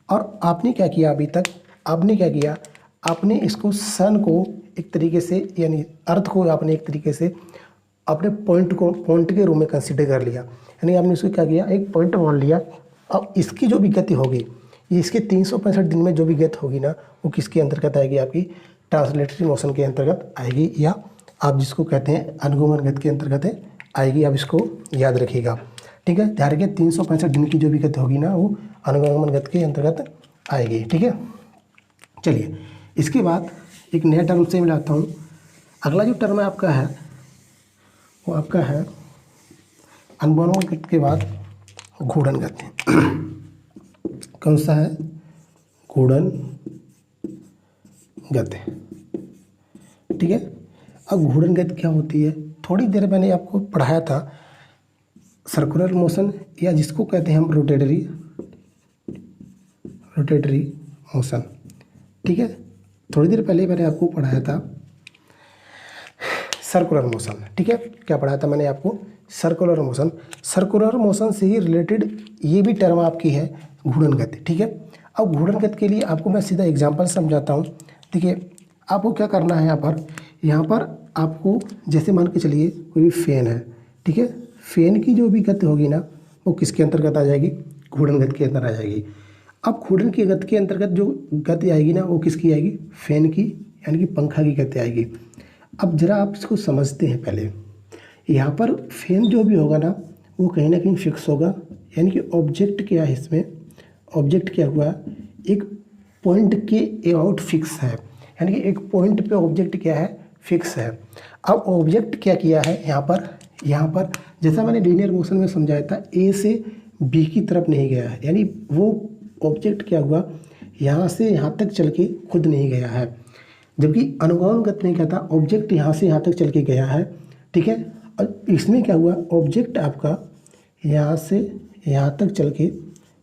और आपने क्या किया अभी तक? आपने क्या किया? आपने इसको सन को एक तरीके से, यानी अर्थ को आपने एक तरीके से अपने पॉइंट के रूप में कंसीडर कर लिया। यानी आपने इसको क्या किया? एक पॉइंट मान लिया। अब इसकी जो भी गति होगी, ये इसके 365 दिन में जो भी गति होगी ना, वो किसके अंतर्गत आएगी? आपकी ट्रांसलेटरी मोशन के अंतर्गत आएगी, या आप जिसको कहते हैं अनुगमन गति के अंतर्गत आएगी। आप इसको याद रखिएगा, ठीक है। ध्यान रखिए 365 दिन की जो भी गति होगी ना, वो अनुगमन गति के अंतर्गत आएगी, ठीक है। चलिए इसके बाद एक नया टर्म से मिलाता हूँ। अगला जो टर्म आपका है वो आपका है अनुगमन गति के बाद घूर्णन गति। कौन सा है? घूर्णन गति, ठीक है। अब घूर्णन गति क्या होती है थोड़ी देर मैंने आपको पढ़ाया था सर्कुलर मोशन, या जिसको कहते हैं हम रोटेटरी मोशन, ठीक है। थोड़ी देर पहले मैंने आपको पढ़ाया था सर्कुलर मोशन, ठीक है। क्या पढ़ाया था मैंने आपको? Circular motion. सर्कुलर मोशन से ही रिलेटेड ये भी टर्म आपकी है घूर्णन गति, ठीक है। अब घूर्णन गति के लिए आपको मैं सीधा एग्जांपल समझाता हूँ। देखिए आपको क्या करना है, यहाँ पर आपको जैसे मान के चलिए कोई फैन है, ठीक है। फैन की जो भी गति होगी ना वो किसके अंतर्गत आ जाएगी? घूर्णन गति के अंदर आ जाएगी। अब घूर्णन की गति के अंतर्गत जो गति आएगी ना वो किसकी आएगी? फैन की, यानी कि पंखा की गति आएगी। अब जरा आप इसको समझते हैं पहले। यहाँ पर फैन जो भी होगा ना वो कहीं ना कहीं फिक्स होगा, यानी कि ऑब्जेक्ट क्या है इसमें? ऑब्जेक्ट क्या हुआ? एक पॉइंट के अबाउट फिक्स है, यानी कि एक पॉइंट पे ऑब्जेक्ट क्या है? फिक्स है। अब ऑब्जेक्ट क्या किया है यहाँ पर जैसा मैंने लीनियर मोशन में समझाया था, ए से बी की तरफ नहीं गया है, यानी वो ऑब्जेक्ट क्या हुआ? यहाँ से यहाँ तक चल के खुद नहीं गया है। जबकि अनुगमन गति में क्या था? ऑब्जेक्ट यहाँ से यहाँ तक चल के गया है, ठीक है। और इसमें क्या हुआ? ऑब्जेक्ट आपका यहाँ से यहाँ तक चल के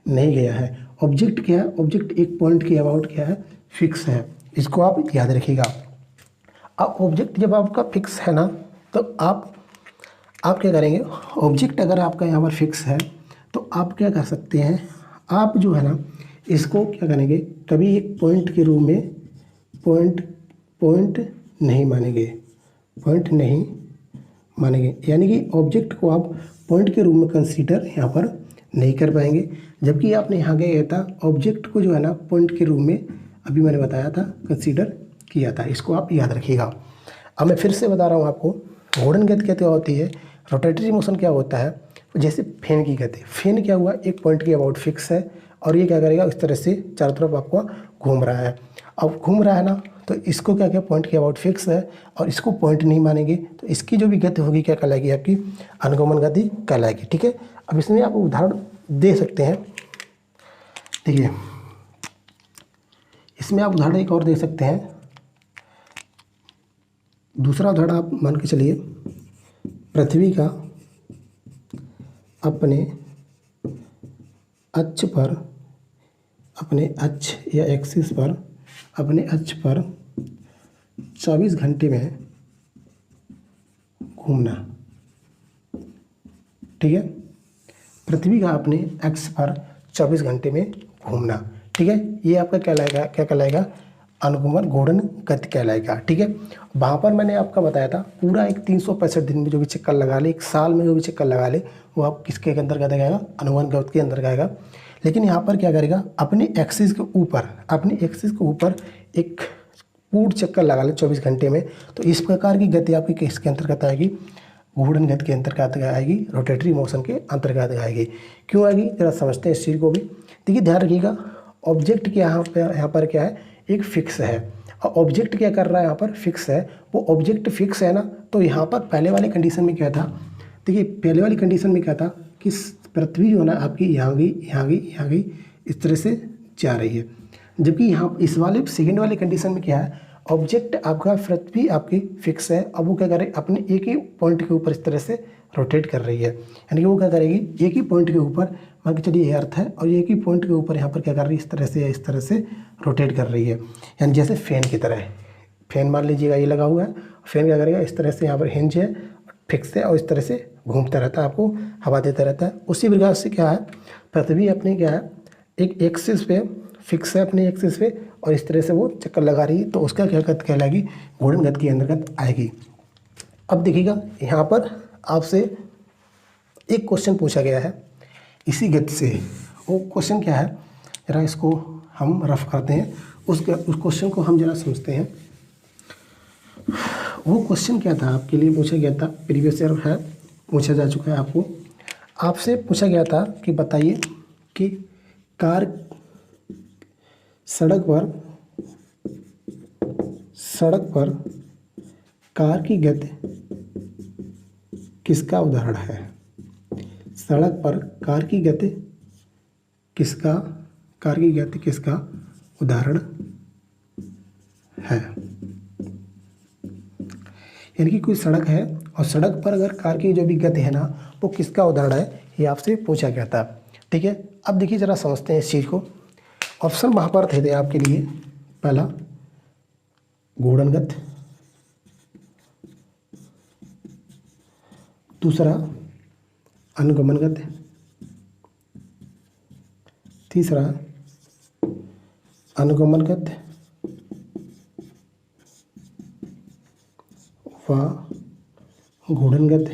नहीं गया है। ऑब्जेक्ट क्या है? ऑब्जेक्ट एक पॉइंट के अबाउट क्या है? फिक्स है। इसको आप याद रखिएगा। अब ऑब्जेक्ट जब आपका फिक्स है ना तो आप क्या करेंगे? ऑब्जेक्ट अगर आपका यहाँ पर फिक्स है तो आप क्या कर सकते हैं? आप जो है ना इसको क्या करेंगे? कभी एक पॉइंट के रूप में पॉइंट नहीं मानेंगे, यानी कि ऑब्जेक्ट को आप पॉइंट के रूप में कंसीडर यहाँ पर नहीं कर पाएंगे। जबकि आपने यहाँ गया था ऑब्जेक्ट को जो है ना पॉइंट के रूप में, अभी मैंने बताया था, कंसीडर किया था। इसको आप याद रखिएगा। अब मैं फिर से बता रहा हूँ आपको, घूर्णन गति क्या होती है, रोटेटरी मोशन क्या होता है। जैसे फैन की गति, फैन क्या हुआ? एक पॉइंट के अबाउट फिक्स है और ये क्या करेगा? इस तरह से चारों तरफ आपको घूम रहा है। अब घूम रहा है ना तो इसको क्या पॉइंट के अबाउट फिक्स है और इसको पॉइंट नहीं मानेंगे, तो इसकी जो भी गति होगी क्या कहलाएगी? आपकी अनुगमन गति कहलाएगी, ठीक है। अब इसमें आप उदाहरण दे सकते हैं। देखिए इसमें आप उदाहरण एक और दे सकते हैं। दूसरा उदाहरण आप मान के चलिए, पृथ्वी का अपने अक्ष पर, अपने अक्ष या एक्सिस पर, अपने अक्ष पर 24 घंटे में घूमना, ठीक है। पृथ्वी का अपने अक्ष पर 24 घंटे में घूमना, ठीक है। ये आपका क्या कहलाएगा? अनुगमन घूर्णन गति कहलाएगा, ठीक है। वहाँ पर मैंने आपका बताया था पूरा एक 365 दिन में जो भी चक्कर लगा ले, एक साल में जो भी चक्कर लगा ले, वो आप किसके अंतर्गत आएगा? अनुगमन गति के अंदर आएगा। लेकिन यहाँ पर क्या करेगा? अपने एक्सिस के ऊपर एक पूर्ण चक्कर लगा ले 24 घंटे में, तो इस प्रकार की गति आपकी किसके अंतर्गत आएगी? घूर्णन गति के अंतर्गत आएगी, रोटेटरी मोशन के अंतर्गत आएगी। क्यों आएगी? जरा समझते हैं इस चीज़ को भी। देखिए ध्यान रखिएगा, ऑब्जेक्ट क्या यहाँ पर क्या है? एक फिक्स है। और ऑब्जेक्ट क्या कर रहा है? यहाँ पर फिक्स है। वो ऑब्जेक्ट फिक्स है ना, तो यहाँ पर पहले वाली कंडीशन में क्या था? देखिए पहले वाली कंडीशन में क्या था कि पृथ्वी जो है ना आपकी यहाँ गई, इस तरह से जा रही है। जबकि यहाँ इस वाले सेकेंड वाले कंडीशन में क्या है? ऑब्जेक्ट आपका, पृथ्वी आपकी फिक्स है। अब वो क्या करे? अपने एक ही पॉइंट के ऊपर इस तरह से रोटेट कर रही है, यानी कि वो क्या करेगी? एक ही पॉइंट के ऊपर, मान के चलिए अर्थ है और एक ही पॉइंट के ऊपर यहाँ पर क्या कर रही है? इस तरह से रोटेट कर रही है, यानी जैसे फैन की तरह है। फैन मान लीजिएगा ये लगा हुआ है, फैन क्या करेगा? इस तरह से यहाँ पर हिंज है, फिक्स है और इस तरह से घूमता रहता है, आपको हवा देता रहता है। उसी प्रकार से क्या है? पृथ्वी अपने क्या है? एक एक्सिस पे फिक्स है, अपने एक्सिस पे, और इस तरह से वो चक्कर लगा रही है, तो उसका क्या गति कहलाएगी? घूर्णन गति के अंतर्गत आएगी। अब देखिएगा यहाँ पर आपसे एक क्वेश्चन पूछा गया है इसी गति से। वो क्वेश्चन क्या है? जरा इसको हम रफ करते हैं, उस क्वेश्चन को हम जरा समझते हैं। वो क्वेश्चन क्या था? आपके लिए पूछा गया था, प्रीवियस ईयर है, पूछा जा चुका है आपको। आपसे पूछा गया था कि बताइए कि सड़क पर कार की गति किसका उदाहरण है? सड़क पर कार की गति किसका उदाहरण है? यानी कि कोई सड़क है और सड़क पर अगर कार की जो भी गति है ना वो किसका उदाहरण है, ये आपसे पूछा गया था। ठीक है, अब देखिए ज़रा समझते हैं इस चीज़ को। ऑप्शन वहाँ पर थे आपके लिए, पहला घूर्णनगत, दूसरा अनुगमनगत, तीसरा अनुगमनगत व घूर्णनगत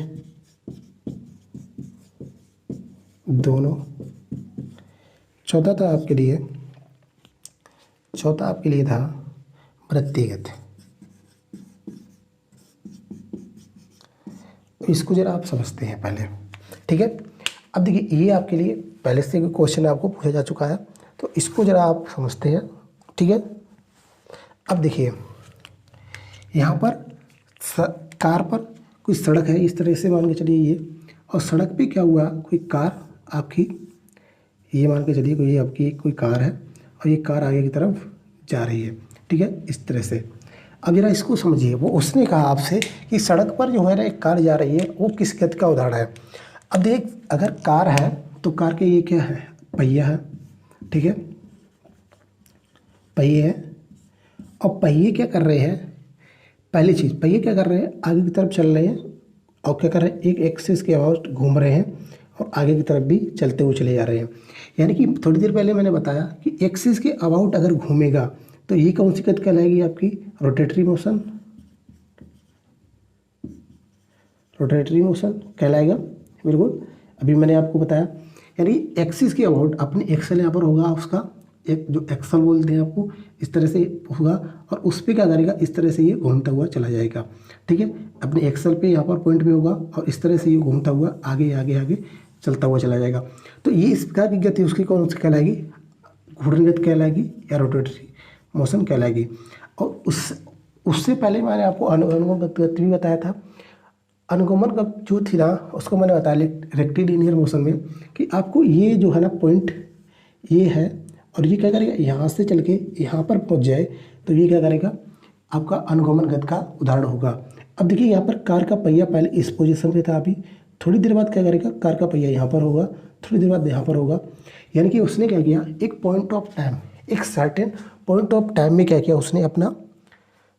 दोनों। चौथा था आपके लिए था वृत्तिगत। इसको जरा आप समझते हैं पहले। ठीक है, अब देखिए ये आपके लिए पहले से क्वेश्चन आपको पूछा जा चुका है, तो इसको जरा आप समझते हैं। ठीक है, अब देखिए यहाँ पर कार पर कोई सड़क है, इस तरह से मान के चलिए ये, और सड़क पे क्या हुआ, कोई कार आपकी, ये मान के चलिए कोई आपकी कोई कार है और ये कार आगे की तरफ जा रही है। ठीक है, इस तरह से। अब जरा इसको समझिए, वो उसने कहा आपसे कि सड़क पर जो है ना एक कार जा रही है, वो किस गति का उदाहरण है। अब देख, अगर कार है तो कार के ये क्या है, पहिया है। ठीक है, पहिए हैं, और पहिए क्या कर रहे हैं, पहली चीज़ पहिए क्या कर रहे हैं, आगे की तरफ चल रहे हैं, और क्या कर रहे हैं, एक एक्सिस के अबाउट घूम रहे हैं और आगे की तरफ भी चलते हुए चले जा रहे हैं। यानी कि थोड़ी देर पहले मैंने बताया कि एक्सिस के अबाउट अगर घूमेगा तो ये कौन सी गति कहलाएगी, आपकी रोटेटरी मोशन, रोटेटरी मोशन कहलाएगा। बिल्कुल, अभी मैंने आपको बताया, यानी एक्सिस के अबाउट अपने एक्सल यहाँ पर होगा, उसका एक जो एक्सल बोलते हैं आपको, इस तरह से होगा, और उस पर क्या करेगा, इस तरह से ये घूमता हुआ चला जाएगा। ठीक है, अपने एक्सल पे यहाँ पर पॉइंट पे होगा और इस तरह से ये घूमता हुआ आगे आगे आगे चलता हुआ चला जाएगा। तो ये इस प्रकार की गति उसकी कौन सी कहलाएगी, घूर्णन कहलाएगी या रोटेटरी मोशन कहलाएगी। और उससे पहले मैंने आपको अनुगमन गति भी बताया था। अनुगमन गति जो थी ना, उसको मैंने बताया रेक्टिलिनियर मोशन में कि आपको ये जो है ना पॉइंट ये है, और ये क्या करेगा, यहाँ से चल के यहाँ पर पहुँच जाए, तो ये क्या करेगा, आपका अनुगमन गति का उदाहरण होगा। अब देखिए यहाँ पर कार का पहिया पहले इस पोजीशन पे था, अभी थोड़ी देर बाद क्या करेगा, कार का पहिया यहाँ पर होगा, थोड़ी देर बाद यहाँ पर होगा। यानी कि उसने क्या किया, एक पॉइंट ऑफ टाइम, एक सर्टेन पॉइंट ऑफ टाइम में क्या किया उसने अपना,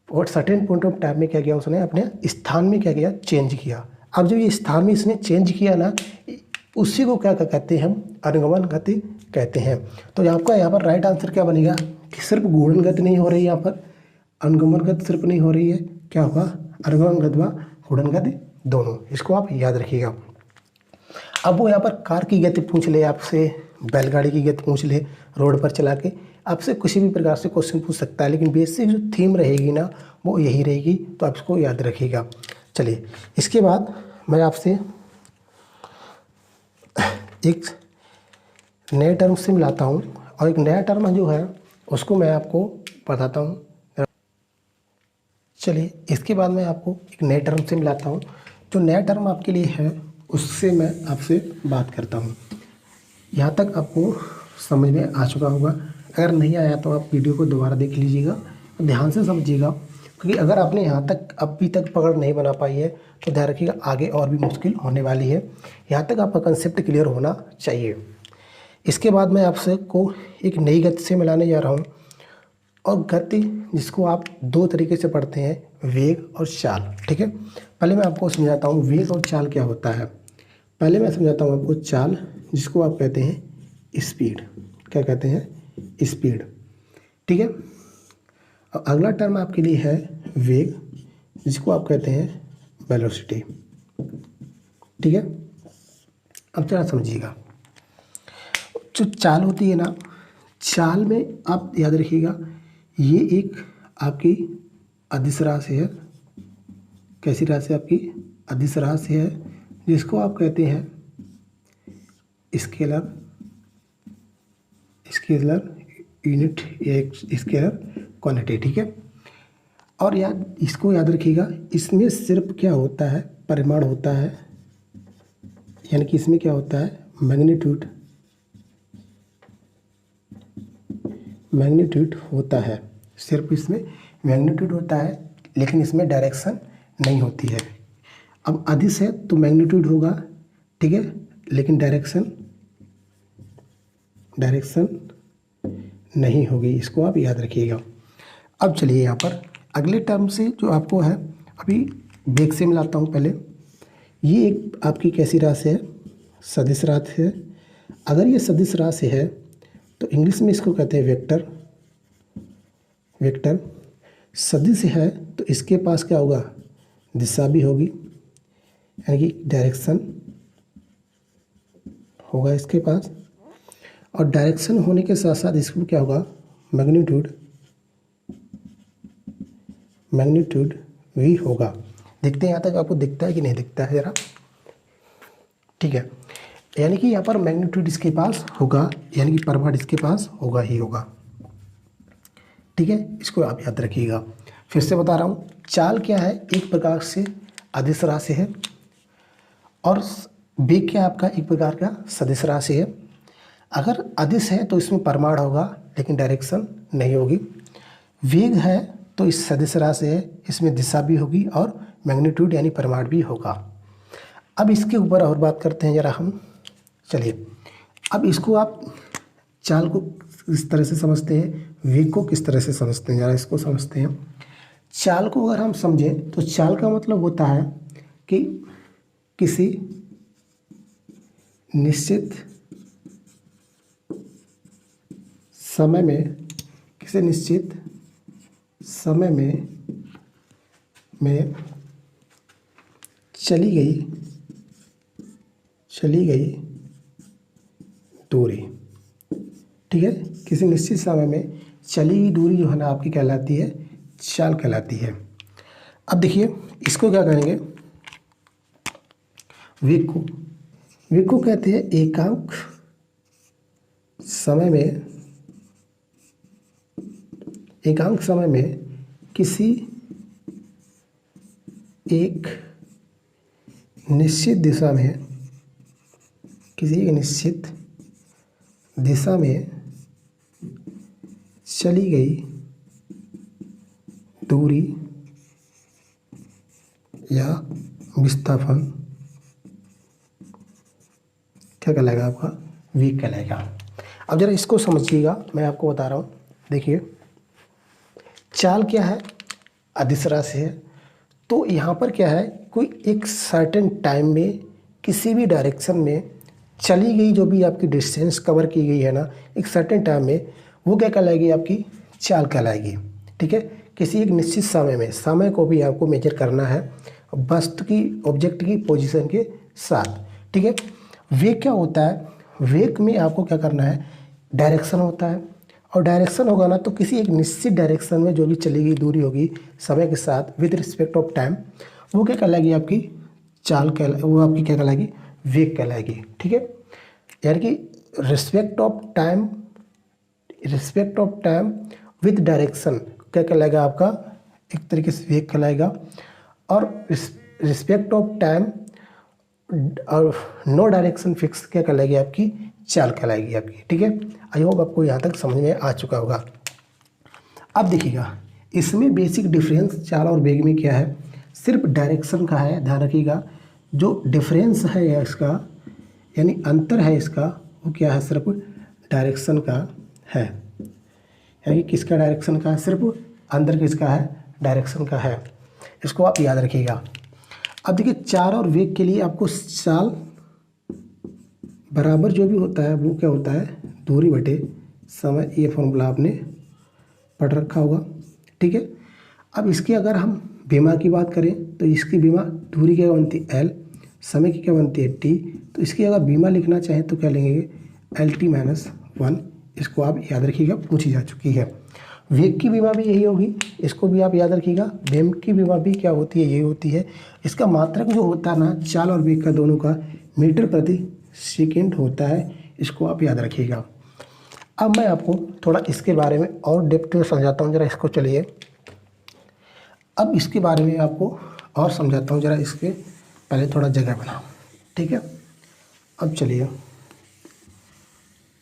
और सर्टेन पॉइंट ऑफ टाइम में क्या किया उसने अपने स्थान में क्या किया, चेंज किया। अब जब ये स्थान में इसने चेंज किया ना, उसी को क्या कहते हैं हम, अनुगमन गति कहते हैं। तो आपका यहाँ पर राइट आंसर क्या बनेगा कि सिर्फ घूर्णन गति नहीं हो रही, यहाँ पर अनुगमन गति सिर्फ नहीं हो रही है, क्या होगा, अनुगमन गति व घूर्णन गति दोनों। इसको आप याद रखिएगा। अब वो यहाँ पर कार की गति पूछ ले आपसे, बैलगाड़ी की गति पूछ ले, रोड पर चला के आपसे किसी भी प्रकार से क्वेश्चन पूछ सकता है, लेकिन बेसिक जो थीम रहेगी ना वो यही रहेगी, तो आप इसको याद रखिएगा। चलिए, इसके बाद मैं आपसे एक नए टर्म से मिलाता हूँ, और एक नया टर्म जो है उसको मैं आपको बताता हूँ। चलिए, इसके बाद मैं आपको एक नए टर्म से मिलाता हूँ। जो नया टर्म आपके लिए है उससे मैं आपसे बात करता हूँ। यहाँ तक आपको समझ में आ चुका होगा, अगर नहीं आया तो आप वीडियो को दोबारा देख लीजिएगा, ध्यान से समझिएगा, क्योंकि अगर आपने यहाँ तक अभी तक पकड़ नहीं बना पाई है तो ध्यान रखिएगा आगे और भी मुश्किल होने वाली है। यहाँ तक आपका कंसेप्ट क्लियर होना चाहिए। इसके बाद मैं आपसे को एक नई गति से मिलाने जा रहा हूँ, और गति जिसको आप दो तरीके से पढ़ते हैं, वेग और चाल। ठीक है, पहले मैं आपको समझाता हूँ वेग और चाल क्या होता है। पहले मैं समझाता हूँ आपको चाल, जिसको आप कहते हैं स्पीड। क्या कहते हैं, स्पीड। ठीक है, और अगला टर्म आपके लिए है वेग, जिसको आप कहते हैं वेलोसिटी। ठीक है, अब जरा समझिएगा, जो चाल होती है ना, चाल में आप याद रखिएगा ये एक आपकी अदिश राशि है। कैसी राशि, आपकी अदिश राशि है, जिसको आप कहते हैं स्केलर, यूनिट या स्केलर क्वांटिटी। ठीक है, और इसको याद रखिएगा, इसमें सिर्फ क्या होता है, परिमाण होता है, यानी कि इसमें क्या होता है, मैग्नीट्यूड होता है, सिर्फ इसमें मैग्नीट्यूड होता है, लेकिन इसमें डायरेक्शन नहीं होती है। अब अदिश है तो मैग्नीट्यूड होगा, ठीक है, लेकिन डायरेक्शन नहीं होगी, इसको आप याद रखिएगा। अब चलिए यहाँ पर अगले टर्म से जो आपको है, अभी वेग से मिलाता हूँ पहले। ये एक आपकी कैसी राशि है, सदिश राशि है। अगर ये सदिश राशि है तो इंग्लिश में इसको कहते हैं वेक्टर। सदिश है तो इसके पास क्या होगा, दिशा भी होगी, यानी कि डायरेक्शन होगा इसके पास, और डायरेक्शन होने के साथ साथ इसको क्या होगा, मैग्नीट्यूड भी होगा। देखते हैं यहाँ तक आपको दिखता है कि नहीं दिखता है ज़रा, ठीक है। यानी कि यहाँ पर मैग्नीट्यूड इसके पास होगा, यानी कि परिमाण इसके पास होगा ही होगा, ठीक है। इसको आप याद रखिएगा। फिर से बता रहा हूँ, चाल क्या है, एक प्रकार से अदिश राशि है, और वेग क्या है आपका, एक प्रकार का सदिश राशि है। अगर अदिश है तो इसमें परिमाण होगा लेकिन डायरेक्शन नहीं होगी। वेग है तो इस सदिश राशि है, इसमें दिशा भी होगी और मैग्नीट्यूड यानी परिमाण भी होगा। अब इसके ऊपर और बात करते हैं ज़रा हम। चलिए अब इसको आप चाल को किस तरह से समझते हैं, वेग को किस तरह से समझते हैं, ज़रा इसको समझते हैं। चाल को अगर हम समझें तो चाल का मतलब होता है कि किसी निश्चित समय में चली गई दूरी, ठीक है। किसी निश्चित समय में चली गई दूरी जो है ना आपकी कहलाती है चाल कहलाती है। अब देखिए इसको क्या करेंगे, वेग को कहते हैं एकांक समय में किसी एक निश्चित दिशा में चली गई दूरी या विस्थापन क्या कहलाएगा, आपका वेग कहलाएगा। अब जरा इसको समझिएगा, मैं आपको बता रहा हूँ। देखिए चाल क्या है, अदिश राशि है, तो यहाँ पर क्या है, कोई एक सर्टेन टाइम में किसी भी डायरेक्शन में चली गई जो भी आपकी डिस्टेंस कवर की गई है ना, एक सर्टेन टाइम में, वो क्या कहलाएगी, आपकी चाल कहलाएगी, ठीक है। किसी एक निश्चित समय को भी आपको मेजर करना है वस्तु की, ऑब्जेक्ट की पोजीशन के साथ, ठीक है। वेग क्या होता है, वेग में आपको क्या करना है, डायरेक्शन होता है, और डायरेक्शन होगा ना तो किसी एक निश्चित डायरेक्शन में जो भी चली गई दूरी होगी समय के साथ विद रिस्पेक्ट ऑफ टाइम, वो क्या कहलाएगी, आपकी चाल वो आपकी क्या कहलाएगी, वेग कहलाएगी, ठीक है। यानी कि respect of time with direction क्या कहलाएगा, आपका एक तरीके से वेग कहलाएगा, और रिस्पेक्ट ऑफ टाइम और नो डायरेक्शन फिक्स क्या कहलाएगी, आपकी चाल कहलाएगी आपकी, ठीक है। आई होप आपको यहाँ तक समझ में आ चुका होगा। अब देखिएगा इसमें बेसिक डिफरेंस चाल और वेग में क्या है, सिर्फ डायरेक्शन का है, ध्यान रखिएगा। जो डिफरेंस है या इसका यानी अंतर है इसका, वो क्या है, सिर्फ डायरेक्शन का है, यानी किसका डायरेक्शन का है, सिर्फ अंतर किसका है, डायरेक्शन का है। इसको आप याद रखिएगा। अब देखिए चाल और वेग के लिए आपको चाल बराबर जो भी होता है वो क्या होता है, दूरी बटे समय, ये फॉर्मूला आपने पढ़ रखा होगा, ठीक है। अब इसके अगर हम विमा की बात करें तो इसकी विमा दूरी क्या बनती है एल, समय की क्या बनती है टी, तो इसकी अगर विमा लिखना चाहें तो क्या लेंगे LT-1। इसको आप याद रखिएगा, पूछी जा चुकी है। वेग की विमा भी यही होगी, इसको भी आप याद रखिएगा। वेग की विमा भी क्या होती है, यही होती है। इसका मात्रक जो होता है ना चाल और वेग का दोनों का मीटर प्रति सेकेंड होता है, इसको आप याद रखिएगा। अब मैं आपको थोड़ा इसके बारे में और डेप्थ में समझाता हूँ, जरा इसको चलिए। अब इसके बारे में आपको और समझाता हूँ, जरा इसके पहले थोड़ा जगह बनाओ, ठीक है। अब चलिए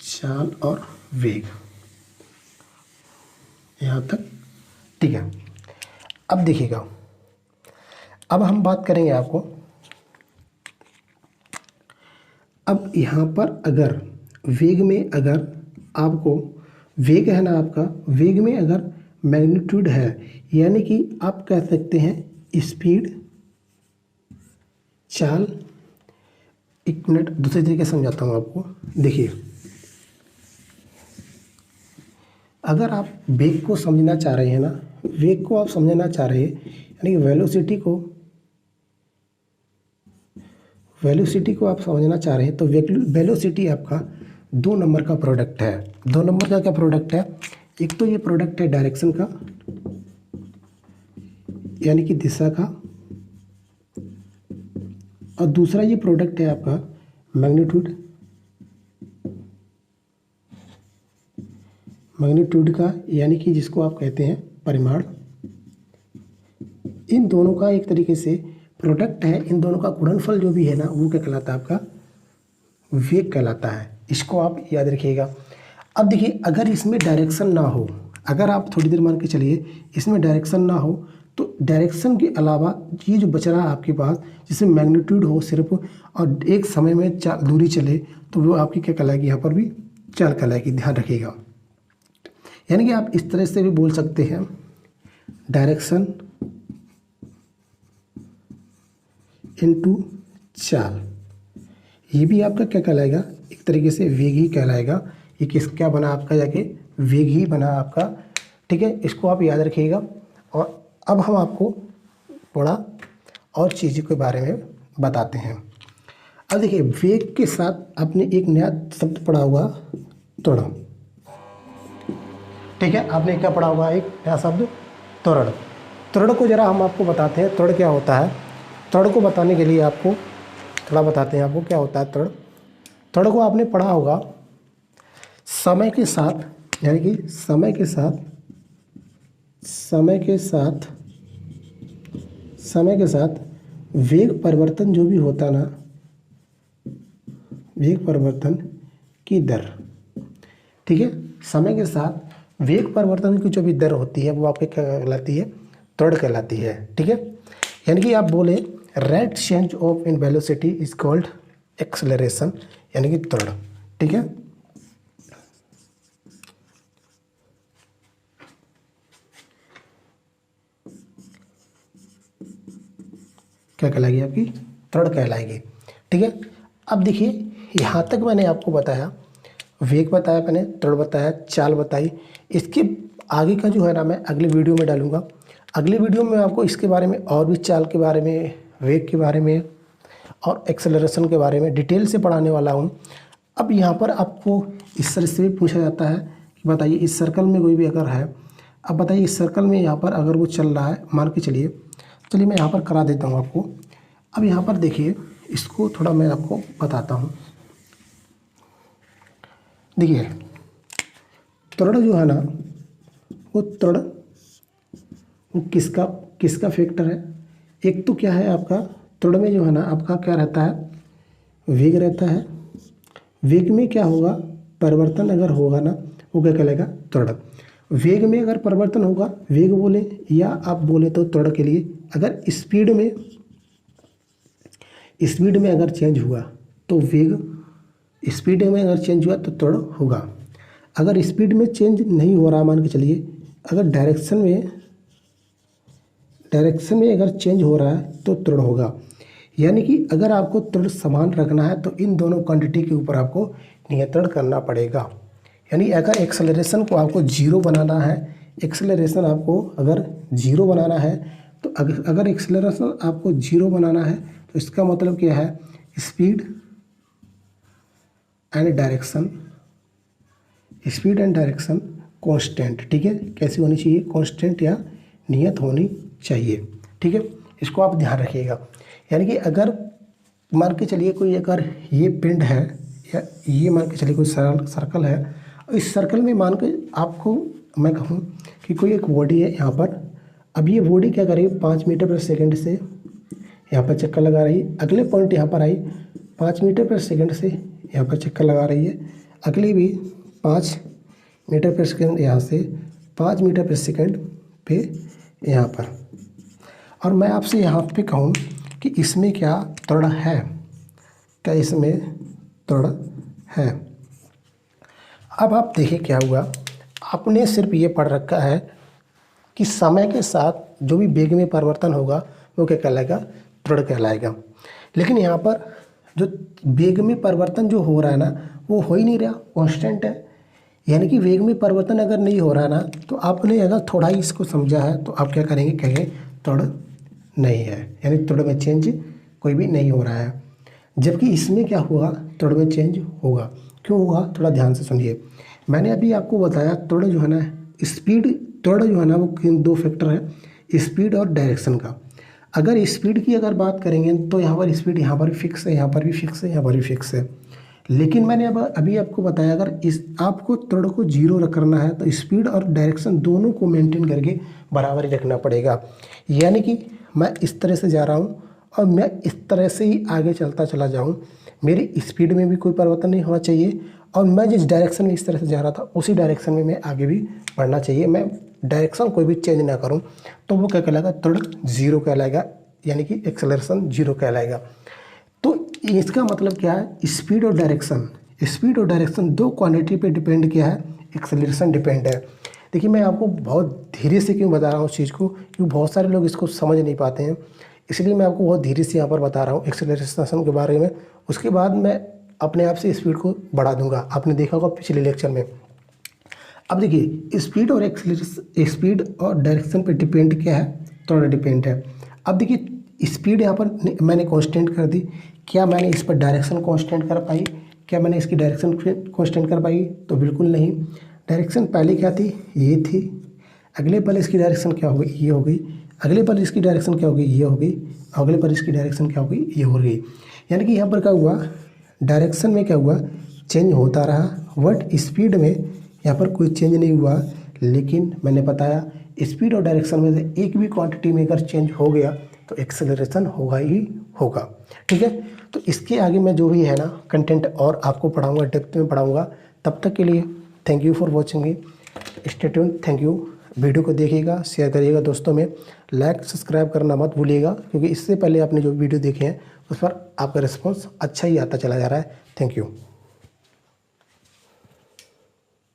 चाल और वेग यहाँ तक, ठीक है। अब देखिएगा, अब हम बात करेंगे आपको अब यहाँ पर अगर वेग में, अगर आपको वेग है ना आपका, वेग में अगर मैग्नीट्यूड है, यानी कि आप कह सकते हैं स्पीड, चाल। एक मिनट दूसरे तरीके से समझाता हूँ आपको। देखिए, अगर आप वेग को समझना चाह रहे हैं ना, वेग को आप समझना चाह रहे हैं, यानी कि वेलोसिटी को आप समझना चाह रहे हैं, तो वेलोसिटी आपका 2 नंबर का प्रोडक्ट है। 2 नंबर का क्या प्रोडक्ट है? एक तो ये प्रोडक्ट है डायरेक्शन का, यानी कि दिशा का, और दूसरा ये प्रोडक्ट है आपका मैग्नीट्यूड का, यानी कि जिसको आप कहते हैं परिमाण। इन दोनों का एक तरीके से प्रोडक्ट है, इन दोनों का गुणनफल जो भी है ना, वो क्या कहलाता है? आपका वेग कहलाता है। इसको आप याद रखिएगा। अब देखिए, अगर इसमें डायरेक्शन ना हो, अगर आप थोड़ी देर मान के चलिए इसमें डायरेक्शन ना हो, तो डायरेक्शन के अलावा ये जो बच रहा है आपके पास, जिसमें मैग्नीट्यूड हो सिर्फ, और एक समय में दूरी चले, तो वो आपकी क्या कहलाएगी? यहाँ पर भी चाल कहलाएगी। ध्यान रखिएगा। यानी कि आप इस तरह से भी बोल सकते हैं, डायरेक्शन इनटू चाल। ये भी आपका क्या कहलाएगा? एक तरीके से वेग ही कहलाएगा। ये क्या बना आपका? जाके वेग ही बना आपका। ठीक है, इसको आप याद रखिएगा। और अब हम आपको थोड़ा और चीज़ों के बारे में बताते हैं। अब देखिए, वेग के साथ आपने एक नया शब्द पढ़ा होगा, त्वरण। ठीक है, आपने क्या पढ़ा होगा? एक नया शब्द, त्वरण। त्वरण को जरा हम आपको बताते हैं, त्वरण क्या होता है। त्वरण को बताने के लिए आपको थोड़ा बताते हैं आपको क्या होता है त्वरण। त्वरण को आपने पढ़ा होगा, समय के साथ, यानी कि समय के साथ वेग परिवर्तन जो भी होता ना, वेग परिवर्तन की दर। ठीक है, समय के साथ वेग परिवर्तन की जो भी दर होती है, वो आपके क्या कहलाती है? त्वरण कहलाती है। ठीक है, यानी कि आप बोले rate change of in velocity is called acceleration, यानी कि त्वरण। ठीक है, क्या कहलाएगी? आपकी त्वरण कहलाएगी। ठीक है, अब देखिए, यहाँ तक मैंने आपको बताया, वेग बताया मैंने, त्वरण बताया, चाल बताई। इसके आगे का जो है ना, मैं अगले वीडियो में डालूंगा। अगले वीडियो में आपको इसके बारे में और भी, चाल के बारे में, वेग के बारे में और एक्सेलरेशन के बारे में डिटेल से पढ़ाने वाला हूँ। अब यहाँ पर आपको इस तरह से भी पूछा जाता है कि बताइए, इस सर्कल में कोई भी अगर है, अब बताइए इस सर्कल में यहाँ पर अगर वो चल रहा है, मान के चलिए मैं यहाँ पर करा देता हूँ आपको। अब यहाँ पर देखिए, इसको थोड़ा मैं आपको बताता हूँ। देखिए, त्वरण जो है ना, वो त्वरण वो किसका फैक्टर है? एक तो क्या है आपका, त्वरण में जो है ना आपका क्या रहता है? वेग रहता है। वेग में क्या होगा? परिवर्तन अगर होगा ना, वो क्या कहलाएगा? त्वरण। वेग में अगर परिवर्तन होगा, वेग बोले या आप बोले तो त्वरण के लिए, अगर स्पीड में अगर चेंज हुआ तो वेग, स्पीड में अगर चेंज हुआ तो त्वरण होगा। अगर स्पीड में चेंज नहीं हो रहा, मान के चलिए अगर डायरेक्शन में अगर चेंज हो रहा है तो त्वरण होगा। यानी कि अगर आपको त्वरण समान रखना है, तो इन दोनों क्वांटिटी के ऊपर आपको नियंत्रण करना पड़ेगा। यानी अगर एक्सेलरेशन को आपको जीरो बनाना है, एक्सेलरेशन आपको अगर जीरो बनाना है, तो अगर एक्सेलरेशन आपको जीरो बनाना है, तो इसका मतलब क्या है? Speed and direction constant. ठीक है, कैसी होनी चाहिए? कांस्टेंट या नियत होनी चाहिए। ठीक है, इसको आप ध्यान रखिएगा। यानी कि अगर मान के चलिए कोई अगर ये पिंड है, या ये मान के चलिए कोई सर्कल है, इस सर्कल में मान के आपको मैं कहूँ कि कोई एक बॉडी है यहाँ पर। अब ये बॉडी क्या करेगी? 5 मीटर पर सेकंड से यहाँ पर चक्कर लगा रही है। अगले पॉइंट यहाँ पर आई, 5 मीटर पर सेकंड से यहाँ पर चक्कर लगा रही है। अगली भी 5 मीटर पर सेकंड, यहाँ से 5 मीटर पर सेकंड पे यहाँ पर। और मैं आपसे यहाँ पे कहूँ कि इसमें क्या त्वरण है? क्या इसमें त्वरण है। अब आप देखिए क्या हुआ, आपने सिर्फ ये पढ़ रखा है कि समय के साथ जो भी वेग में परिवर्तन होगा वो क्या कहलाएगा, त्वरण कहलाएगा। लेकिन यहाँ पर जो वेग में परिवर्तन जो हो रहा है ना वो हो ही नहीं रहा, कांस्टेंट है। यानी कि वेग में परिवर्तन अगर नहीं हो रहा है ना तो आपने अगर थोड़ा ही इसको समझा है तो आप क्या करेंगे, कहेंगे त्वरण नहीं है, यानी त्वरण में चेंज कोई भी नहीं हो रहा है। जबकि इसमें क्या होगा, त्वरण में चेंज होगा। क्यों होगा, थोड़ा ध्यान से सुनिए। मैंने अभी आपको बताया त्वरण जो है ना, स्पीड त्वरण जो है ना वो दो फैक्टर है, स्पीड और डायरेक्शन का। अगर स्पीड की अगर बात करेंगे तो यहाँ पर स्पीड यहाँ पर भी फिक्स है, यहाँ पर भी फिक्स है, यहाँ पर भी फिक्स है। लेकिन मैंने अभी आपको बताया अगर इस आपको त्वरण को जीरो करना है तो स्पीड और डायरेक्शन दोनों को मेंटेन करके बराबर ही रखना पड़ेगा। यानी कि मैं इस तरह से जा रहा हूँ और मैं इस तरह से ही आगे चलता चला जाऊँ, मेरी स्पीड में भी कोई परिवर्तन नहीं होना चाहिए और मैं जिस डायरेक्शन में इस तरह से जा रहा था उसी डायरेक्शन में मैं आगे भी बढ़ना चाहिए। मैं डायरेक्शन कोई भी चेंज ना करूँ तो वो क्या कहलाएगा, त्वरण जीरो कहलाएगा, यानी कि एक्सेलरेशन जीरो कहलाएगा। तो इसका मतलब क्या है, स्पीड और डायरेक्शन दो क्वांटिटी पे डिपेंड किया है, एक्सेलरेशन डिपेंड है। देखिए मैं आपको बहुत धीरे से क्यों बता रहा हूँ उस चीज़ को, क्योंकि बहुत सारे लोग इसको समझ नहीं पाते हैं, इसलिए मैं आपको बहुत धीरे से यहाँ पर बता रहा हूँ एक्सेलरेशन के बारे में। उसके बाद मैं अपने आप से स्पीड को बढ़ा दूंगा, आपने देखा होगा पिछले लेक्चर में। अब देखिए स्पीड और डायरेक्शन पे डिपेंड क्या है, त्वरण डिपेंड है। अब देखिए स्पीड यहाँ पर मैंने कांस्टेंट कर दी, क्या मैंने इस पर डायरेक्शन कांस्टेंट कर पाई, क्या मैंने इसकी डायरेक्शन कांस्टेंट कर पाई, तो बिल्कुल नहीं। डायरेक्शन पहले क्या थी, ये थी, अगले पल इसकी डायरेक्शन क्या हो गई, ये हो गई, अगले पल इसकी डायरेक्शन क्या हो गई, ये हो गई, अगले पल इसकी डायरेक्शन क्या हो गई, ये हो गई। यानी कि यहाँ पर क्या हुआ, डायरेक्शन में क्या हुआ, चेंज होता रहा, बट स्पीड में यहाँ पर कोई चेंज नहीं हुआ। लेकिन मैंने बताया स्पीड और डायरेक्शन में से एक भी क्वांटिटी में अगर चेंज हो गया तो एक्सेलरेशन होगा ही होगा। ठीक है, तो इसके आगे मैं जो भी है ना कंटेंट और आपको पढ़ाऊँगा, डेप्थ में पढ़ाऊँगा। तब तक के लिए thank you for watching me, stay tuned, thank you. Video को देखिएगा, शेयर करिएगा दोस्तों में, लाइक सब्सक्राइब करना मत भूलिएगा, क्योंकि इससे पहले आपने जो वीडियो देखे हैं उस पर आपका रिस्पॉन्स अच्छा ही आता चला जा रहा है। Thank you.